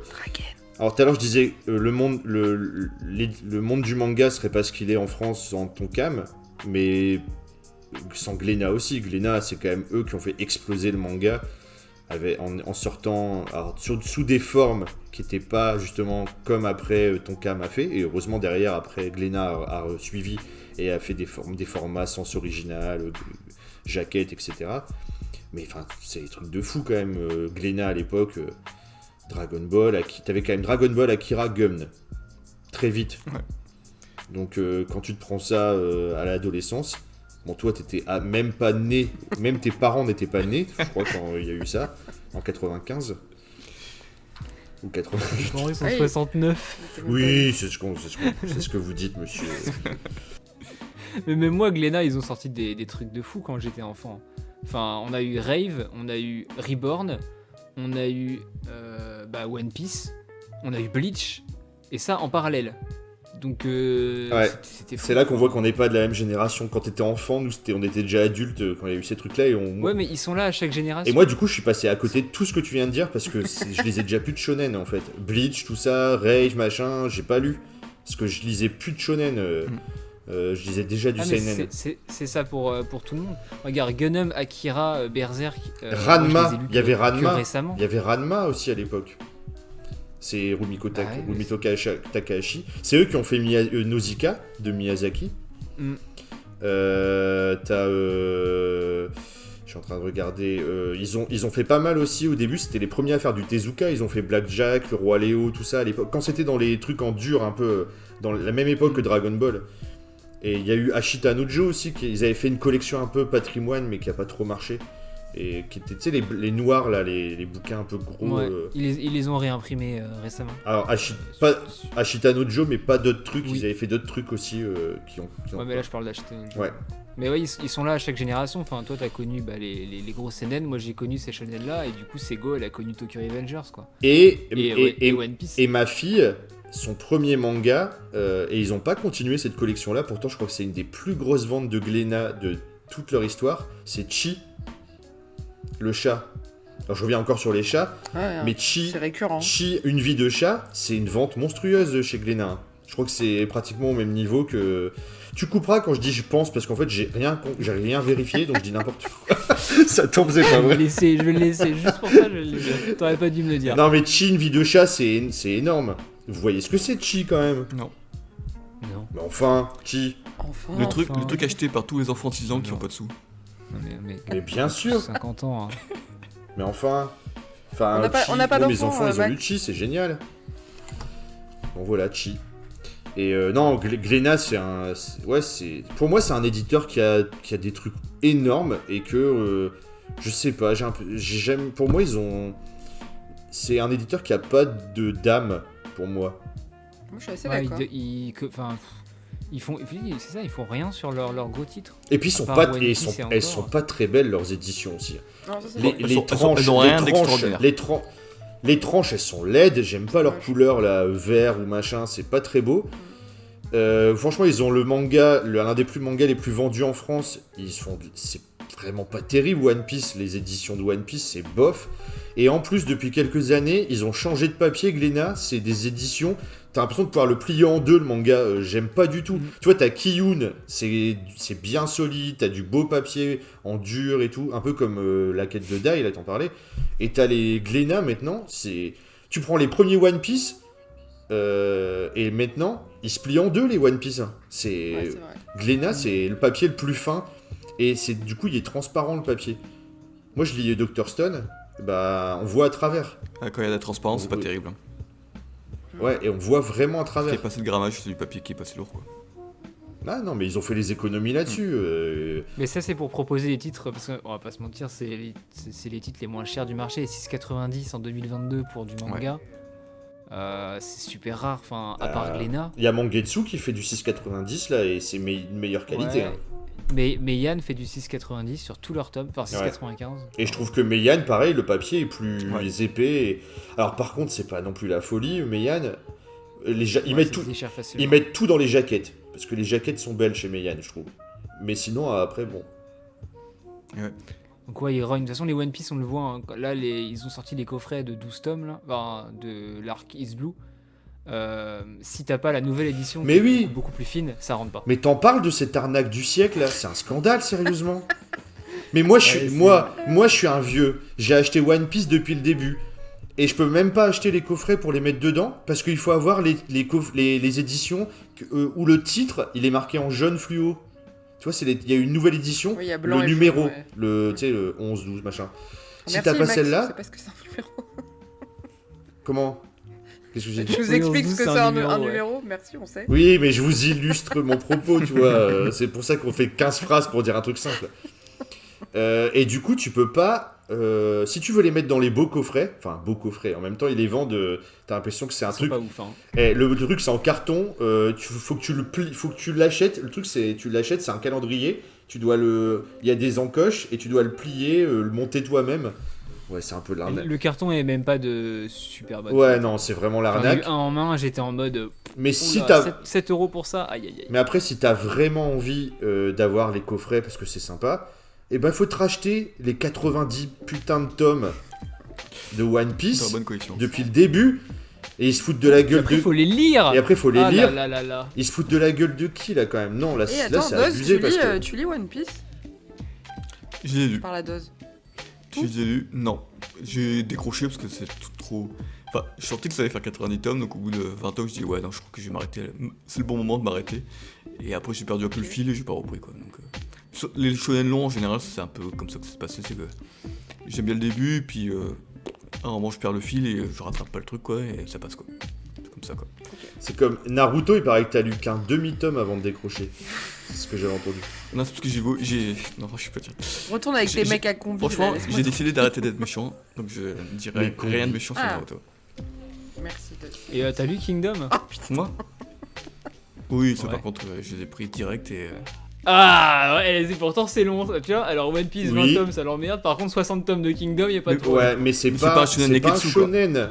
Alors tout à l'heure je disais, le monde du manga serait pas ce qu'il est en France sans Tonkam, mais sans Glénat aussi. Glénat, c'est quand même eux qui ont fait exploser le manga en sortant sous des formes qui n'étaient pas justement comme après Tonkam a fait, et heureusement derrière après Glénat a suivi et a fait des formats sens original, jaquettes, etc. Mais enfin c'est des trucs de fou quand même. Glénat à l'époque, Dragon Ball, t'avais quand même Dragon Ball, Akira, Gumn très vite. Ouais. Donc quand tu te prends ça à l'adolescence, bon, toi, t'étais même pas né, même tes parents n'étaient pas nés, je crois, quand il y a eu ça, en 95. Ou 88. Ils sont Oui. 69. Oui, c'est ce que vous dites, monsieur. Mais même moi, Glénat, ils ont sorti des trucs de fou quand j'étais enfant. Enfin, on a eu Rave, on a eu Reborn, on a eu One Piece, on a eu Bleach, et ça en parallèle. Donc Ouais. c'était fou. C'est là qu'on voit qu'on n'est pas de la même génération. Quand t'étais enfant, nous, on était déjà adultes quand il y a eu ces trucs-là. Ouais, mais ils sont là à chaque génération. Et moi, du coup, je suis passé à côté de tout ce que tu viens de dire parce que je lisais déjà plus de shonen en fait. Bleach, tout ça, Rage, machin, j'ai pas lu. Parce que je lisais plus de shonen. Je lisais déjà du mais seinen. c'est ça pour tout le monde. Regarde, Gundam, Akira, Berserk. moi, je Ranma, les ai lus il y avait que Ranma. récemment. Il y avait Ranma aussi à l'époque. C'est Rumiko Bah ouais, Rumito Takahashi. C'est eux qui ont fait Nausicaa de Miyazaki. Mm. T'as. Je suis en train de regarder. Ils ont fait pas mal aussi au début. C'était les premiers à faire du Tezuka. Ils ont fait Blackjack, le Roi Léo, tout ça à l'époque. Quand c'était dans les trucs en dur, un peu dans la même époque que Dragon Ball. Et il y a eu Ashita no Joe aussi. Ils avaient fait une collection un peu patrimoine, mais qui a pas trop marché. Et qui étaient, tu sais, les noirs là, les bouquins un peu gros. Ouais, ils les ont réimprimés récemment. Alors Ashita no Joe, mais pas d'autres trucs. Oui. Ils avaient fait d'autres trucs aussi qui ont. Ouais, mais là je parle d'acheter. Ouais. Mais ouais, ils sont là à chaque génération. Enfin, toi, t'as connu les gros seinen. Moi, j'ai connu ces shonen-là. Et du coup, Sego, elle a connu Tokyo Revengers, quoi. Et One Piece. Et ma fille, son premier manga, et ils ont pas continué cette collection-là. Pourtant, je crois que c'est une des plus grosses ventes de Glénat de toute leur histoire. C'est Chi, le chat. Alors, je reviens encore sur les chats. Ouais, Mais Chi, c'est récurrent. Chi, une vie de chat, c'est une vente monstrueuse chez Glénat. Je crois que c'est pratiquement au même niveau que. Tu couperas quand je dis je pense, parce qu'en fait j'ai rien vérifié, donc je dis n'importe quoi. Ça tombe, c'est pas Je vais vrai. le laisser. Juste pour ça, je vais le laisser. T'aurais pas dû me le dire. Non mais Chi, une vie de chat, c'est énorme. Vous voyez ce que c'est Chi quand même. Non. Non. Mais enfin, Chi. Enfin. Le truc enfin. acheté par tous les enfants de 6 ans qui Non. ont pas de sous. Non, mais Mais bien sûr. 50 ans. Hein. Mais enfin. On n'a pas- Chi, on n'a pas bon, mes d'enfants, enfants, ils ont Max. lu Chi, c'est génial. Bon voilà, Chi. Et non, Glénat, pour moi, c'est un éditeur qui a des trucs énormes et que je sais pas, pour moi, c'est un éditeur qui a pas de d'âme pour moi. Moi, je suis assez Ouais, d'accord. ils font, c'est ça, ils font rien sur leur gros titre. Et puis À part One Piece et elles encore. sont pas très belles leurs éditions aussi. Non, ça, c'est Les, vrai. Elles les sont- tranches, elles ont rien les tranches, d'extraordinaire. les tranches, elles sont laides. J'aime pas leur Ouais. couleur là, vert ou machin. C'est pas très beau. Franchement, ils ont le manga, l'un des mangas les plus vendus en France. C'est vraiment pas terrible. One Piece, les éditions de One Piece, c'est bof. Et en plus, depuis quelques années, ils ont changé de papier. Glénat, c'est des éditions. T'as l'impression de pouvoir le plier en deux, le manga. J'aime pas du tout. Tu vois, t'as Kiyun, c'est bien solide. T'as du beau papier en dur et tout, un peu comme la quête de Dai, là, t'en parlais. Et t'as les Glénat maintenant. Tu prends les premiers One Piece. Et maintenant, ils se plient en deux les One Piece. Ouais, c'est vrai. Glénat, c'est le papier le plus fin. Et du coup, il est transparent le papier. Moi, je lis Dr. Stone. Bah, on voit à travers. Ah, quand il y a de la transparence, c'est pas Oui. terrible. Ouais, et on voit vraiment à Ce qui travers. est passé de grammage, c'est du papier qui est passé lourd, quoi. Ah non, mais ils ont fait les économies là-dessus. Mais ça, c'est pour proposer des titres, parce qu'on va pas se mentir, c'est les titres les moins chers du marché. Les 6,90 en 2022 pour du manga. C'est super rare, enfin, à part Glénat. Il y a Mangetsu qui fait du 6,90 là, et c'est une meilleure qualité. Ouais. Hein. Mais Yann fait du 6,90 sur tous leurs tomes, enfin 6,95. Et je trouve que Meian, pareil, le papier est plus Ouais. épais. Alors par contre, c'est pas non plus la folie. Meian, ils Ouais, mettent ça tout. se déchire facilement. Ils mettent tout dans les jaquettes. Parce que les jaquettes sont belles chez Meian, je trouve. Mais sinon, après, bon. Donc ouais, ils rognent. De toute façon, les One Piece, on le voit. Hein. Là, ils ont sorti les coffrets de 12 tomes, là, enfin, de l'arc Is Blue. Si t'as pas la nouvelle édition, Mais qui est oui. beaucoup plus fine, ça rentre pas. Mais t'en parles de cette arnaque du siècle là, c'est un scandale sérieusement. Mais moi je suis, Ouais, c'est- moi je suis un vieux. J'ai acheté One Piece depuis le début et je peux même pas acheter les coffrets pour les mettre dedans parce qu'il faut avoir les éditions où le titre il est marqué en jaune fluo. Tu vois, il y a une nouvelle édition, Oui, il y a blanc le et numéro, jaune, ouais. tu sais, le 11, 12 machin. Si Merci, t'as pas Max, Je celle-là, sais pas ce que c'est un numéro. comment? Qu'est-ce que j'ai dit? Je vous Oui, explique on ce se que dit, c'est un ouais. numéro. Merci, on sait. Oui, mais je vous illustre mon propos, tu vois. C'est pour ça qu'on fait 15 phrases pour dire un truc simple. Et du coup, tu peux pas... si tu veux les mettre dans les beaux coffrets, enfin, beaux coffrets, en même temps, ils les vendent... T'as l'impression que c'est un Ils sont truc... pas ouf, hein. Le truc, c'est en carton. Faut que tu le plies, faut que tu l'achètes. Le truc, c'est... Tu l'achètes, c'est un calendrier. Tu dois le... Il y a des encoches et tu dois le plier, le monter toi-même. Ouais, c'est un peu de l'arnaque. Le carton est même pas de super bonne. Ouais, non, c'est vraiment J'en ai eu l'arnaque. un en main, j'étais en mode. Mais si Oula, t'as... 7 euros pour ça, aïe aïe aïe. Mais après, si t'as vraiment envie d'avoir les coffrets parce que c'est sympa, eh ben, faut te racheter les 90 putains de tomes de One C'est une Piece bonne collection. depuis le début. Et ils se foutent de la Et gueule après, de... faut les lire. Et après, faut les Ah lire. là là là là. Ils se foutent de la gueule de qui, là, quand même? Non, là, Et là attends, c'est Dose, abusé parce que... tu lis One Piece Je l'ai lu. par la dose. Je les ai lus. Non. J'ai décroché parce que c'est tout trop. Enfin, je sentais que ça allait faire 90 tomes, donc au bout de 20 tomes, je dis ouais, non, je crois que je vais m'arrêter. C'est le bon moment de m'arrêter. Et après, j'ai perdu un peu le fil et j'ai pas repris quoi. Donc, les shonen longs en général, c'est un peu comme ça que ça se passait. C'est que j'aime bien le début, puis à un moment, je perds le fil et je rattrape pas le truc quoi, et ça passe quoi. C'est comme ça quoi. C'est comme Naruto, il paraît que t'as lu qu'un demi-tome avant de décrocher. C'est ce que j'avais entendu. Non, c'est parce que Non, je suis pas dire. Retourne avec J'ai- tes mecs à combi. Franchement, là, laisse-moi j'ai décidé d'arrêter d'être méchant, donc je dirais Mais con. rien de méchant sur Ah. Naruto. Merci, Dose. Et t'as lu Kingdom? Ah putain. Moi Oui, ça Ouais. par contre, je les ai pris direct et. Ah ouais, pourtant c'est long, ça, tu vois. Alors One Piece, 20 Oui. tomes, ça l'emmerde. Par contre, 60 tomes de Kingdom, y a pas de Mais- problème. Ouais, mais c'est Mais pas, un shonen c'est pas un Neketsu, quoi. shonen.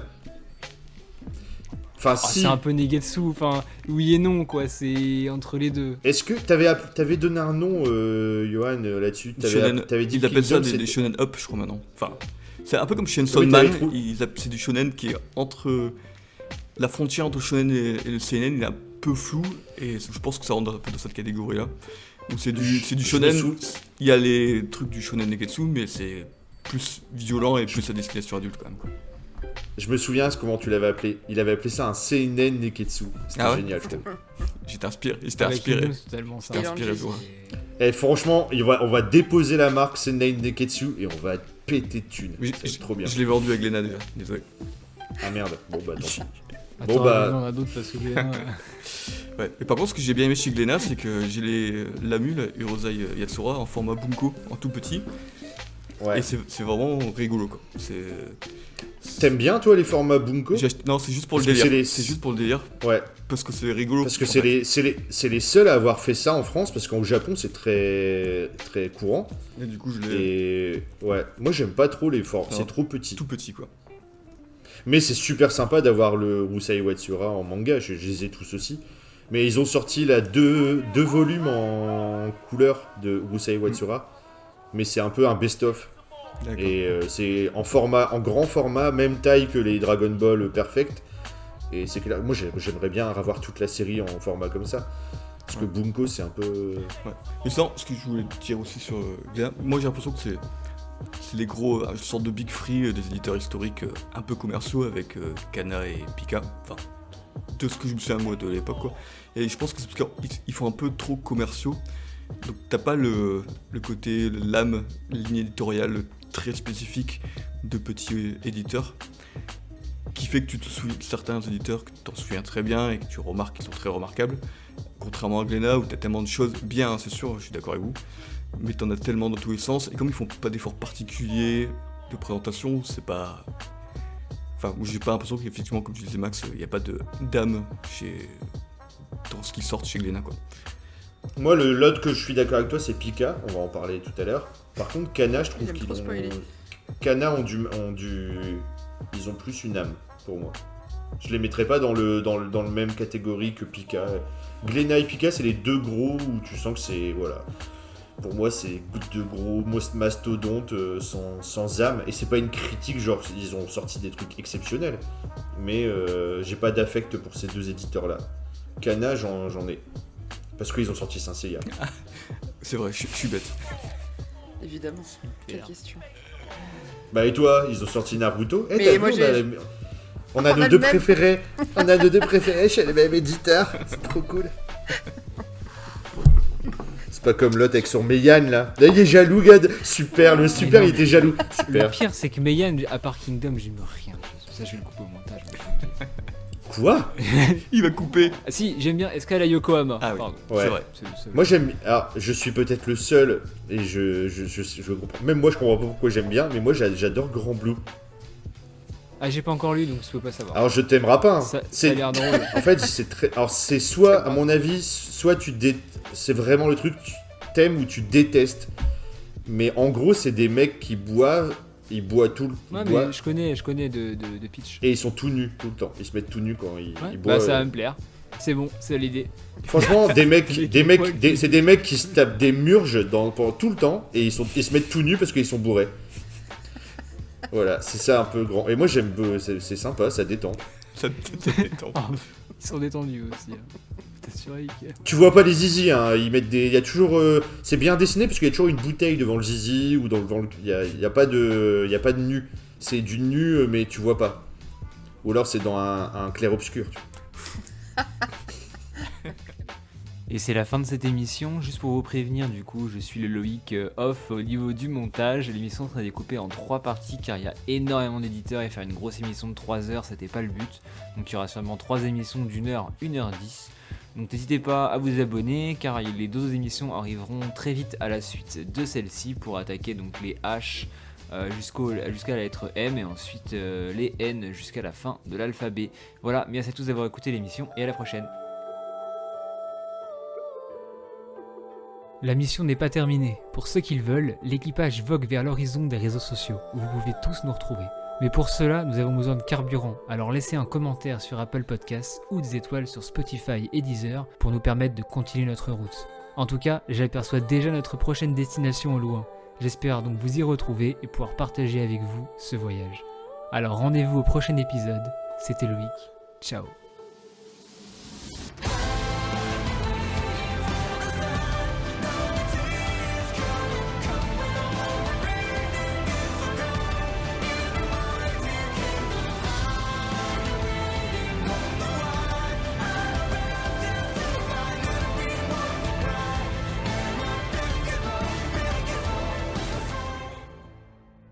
Enfin, Ah, si. c'est un peu Negetsu, enfin, oui et non, quoi. C'est entre les deux. Est-ce que t'avais donné un nom, Johan, là-dessus? T'avais dit Ils appellent ça Kingdom, des c'était- shonen up, je crois maintenant. Enfin, c'est un peu comme Chainsaw Oui, Man. t'avais trou- C'est du shonen qui est entre la frontière entre le shonen et le seinen, il est un peu flou et je pense que ça rentre un peu dans cette catégorie-là. Donc c'est du Je me shonen. sou- Il y a les trucs du shonen Neketsu, mais c'est plus violent et plus à destination adulte quand même. Quoi. Je me souviens comment tu l'avais appelé. Il avait appelé ça un seinen neketsu. C'était Ah ouais génial, je trouve. J'étais inspiré. Avec Kingdom, c'est totalement ça. J'étais inspiré, je vois. Et franchement, on va déposer la marque seinen neketsu et on va péter de thunes. Mais C'est trop bien. Je l'ai vendu à Glénat déjà, désolé. Ah merde. Bon bah tant pis. Attends, Bon, bah- il y en a d'autres parce que Ouais. Et par contre, ce que j'ai bien aimé chez Glénat, c'est que j'ai la mule Urozai Yatsura en format bunko, en tout petit. Ouais. Et c'est vraiment rigolo quoi. T'aimes bien toi les formats bunko? Non, c'est juste pour le Parce que délire. c'est C'est juste pour le délire. Ouais. Parce que c'est rigolo. Parce que en c'est fait. les seuls à avoir fait ça en France parce qu'au Japon c'est très très courant. Et du coup, je l'ai Et ouais, moi j'aime pas trop les formes. Non. C'est trop petit. tout petit quoi. Mais c'est super sympa d'avoir le Rusai Watsura en manga, je les ai tous aussi. Mais ils ont sorti là deux volumes en couleur de Rusai Watsura. Mais c'est un peu un best-of. D'accord. Et c'est en grand format, même taille que les Dragon Ball Perfect. Et c'est clair, moi j'aimerais bien avoir toute la série en format comme ça. Parce que Bunko c'est un peu... Et ça, ce que je voulais dire aussi sur Glénat, moi j'ai l'impression que c'est les gros, une sorte de big free des éditeurs historiques un peu commerciaux avec Kana et Pika. Enfin, de ce que je me souviens moi de l'époque quoi. Et je pense que c'est parce qu'ils font un peu trop commerciaux. Donc t'as pas le côté, l'âme, ligne éditoriale très spécifique de petits éditeurs qui fait que tu te souviens de certains éditeurs que tu t'en souviens très bien et que tu remarques qu'ils sont très remarquables. Contrairement à Glénat où t'as tellement de choses bien, hein, c'est sûr, je suis d'accord avec vous, mais t'en as tellement dans tous les sens et comme ils font pas d'efforts particuliers de présentation, c'est pas... Enfin, j'ai pas l'impression qu'effectivement, comme tu disais Max, il n'y a pas d'âme dans ce qui sort chez Glénat quoi. Moi l'autre que je suis d'accord avec toi c'est Pika, on va en parler tout à l'heure. Par contre Kana je trouve Il aime qu'ils trop spoiler. Kana ils ont plus une âme pour moi. Je les mettrais pas dans le même catégorie que Pika. Glénat et Pika c'est les deux gros où tu sens que c'est... Voilà. Pour moi c'est deux gros mastodontes sans âme. Et c'est pas une critique genre ils ont sorti des trucs exceptionnels. Mais j'ai pas d'affect pour ces deux éditeurs là. Kana j'en ai. Parce qu'ils ont sorti Saint Seiya. C'est vrai, je suis bête. Évidemment. Quelle Super. question. Bah et toi, ils ont sorti Naruto. Eh, Mais t'as moi, vu, j'ai- on a On nos a deux le même. préférés. On a nos deux préférés chez les mêmes éditeurs. C'est trop cool. C'est pas comme l'autre avec son Meian là. Là il est jaloux, Gad. Super, le super non, il était jaloux. Le Super. pire, c'est que Meian, à part Kingdom, j'aime rien. Ça, je vais le couper au montage. Quoi? Il va couper. Ah si, j'aime bien Escale à Yokohama. Ah oui. Pardon. Ouais. C'est vrai. Moi j'aime. Alors je suis peut-être le seul et je comprends. Même moi je comprends pas pourquoi j'aime bien, mais moi j'adore Grand Blue. Ah, j'ai pas encore lu, donc je peux pas savoir. Alors je t'aimeras pas. Hein. Ça a C'est l'air drôle. En fait, c'est très. Alors, c'est soit, à mon avis, soit c'est vraiment le truc, tu t'aimes ou tu détestes. Mais en gros, c'est des mecs qui boivent Ils boivent tout le Ouais, ils boivent, mais je connais de pitch. et ils sont tout nus tout le temps. Ils se mettent tout nus quand ils Ouais, boivent. bah ça va me plaire. C'est bon, c'est l'idée. Franchement, Des mecs- c'est des mecs qui se tapent des murges pendant tout le temps et ils se mettent tout nus parce qu'ils sont bourrés. Voilà, c'est ça un peu grand. Et moi j'aime, c'est sympa, ça détend. Ça te détend. Ah, ils sont détendus aussi. Hein. T'assurer que... Tu vois pas les zizi, hein. Ils mettent des, il y a toujours, c'est bien dessiné parce qu'il y a toujours une bouteille devant le zizi ou devant le, il y a pas de nu. C'est du nu mais tu vois pas. Ou alors c'est dans un clair obscur. Et c'est la fin de cette émission. Juste pour vous prévenir, du coup, je suis le Loïc off au niveau du montage. L'émission sera découpée en 3 parties car il y a énormément d'éditeurs et faire une grosse émission de 3 heures, c'était pas le but. Donc il y aura sûrement 3 émissions d'1 heure, 1h10. Donc n'hésitez pas à vous abonner car les 2 émissions arriveront très vite à la suite de celle-ci pour attaquer donc les H jusqu'à la lettre M et ensuite les N jusqu'à la fin de l'alphabet. Voilà, merci à tous d'avoir écouté l'émission et à la prochaine. La mission n'est pas terminée. Pour ceux qui le veulent, l'équipage vogue vers l'horizon des réseaux sociaux, où vous pouvez tous nous retrouver. Mais pour cela, nous avons besoin de carburant, alors laissez un commentaire sur Apple Podcasts ou des étoiles sur Spotify et Deezer pour nous permettre de continuer notre route. En tout cas, j'aperçois déjà notre prochaine destination au loin. J'espère donc vous y retrouver et pouvoir partager avec vous ce voyage. Alors rendez-vous au prochain épisode. C'était Loïc. Ciao.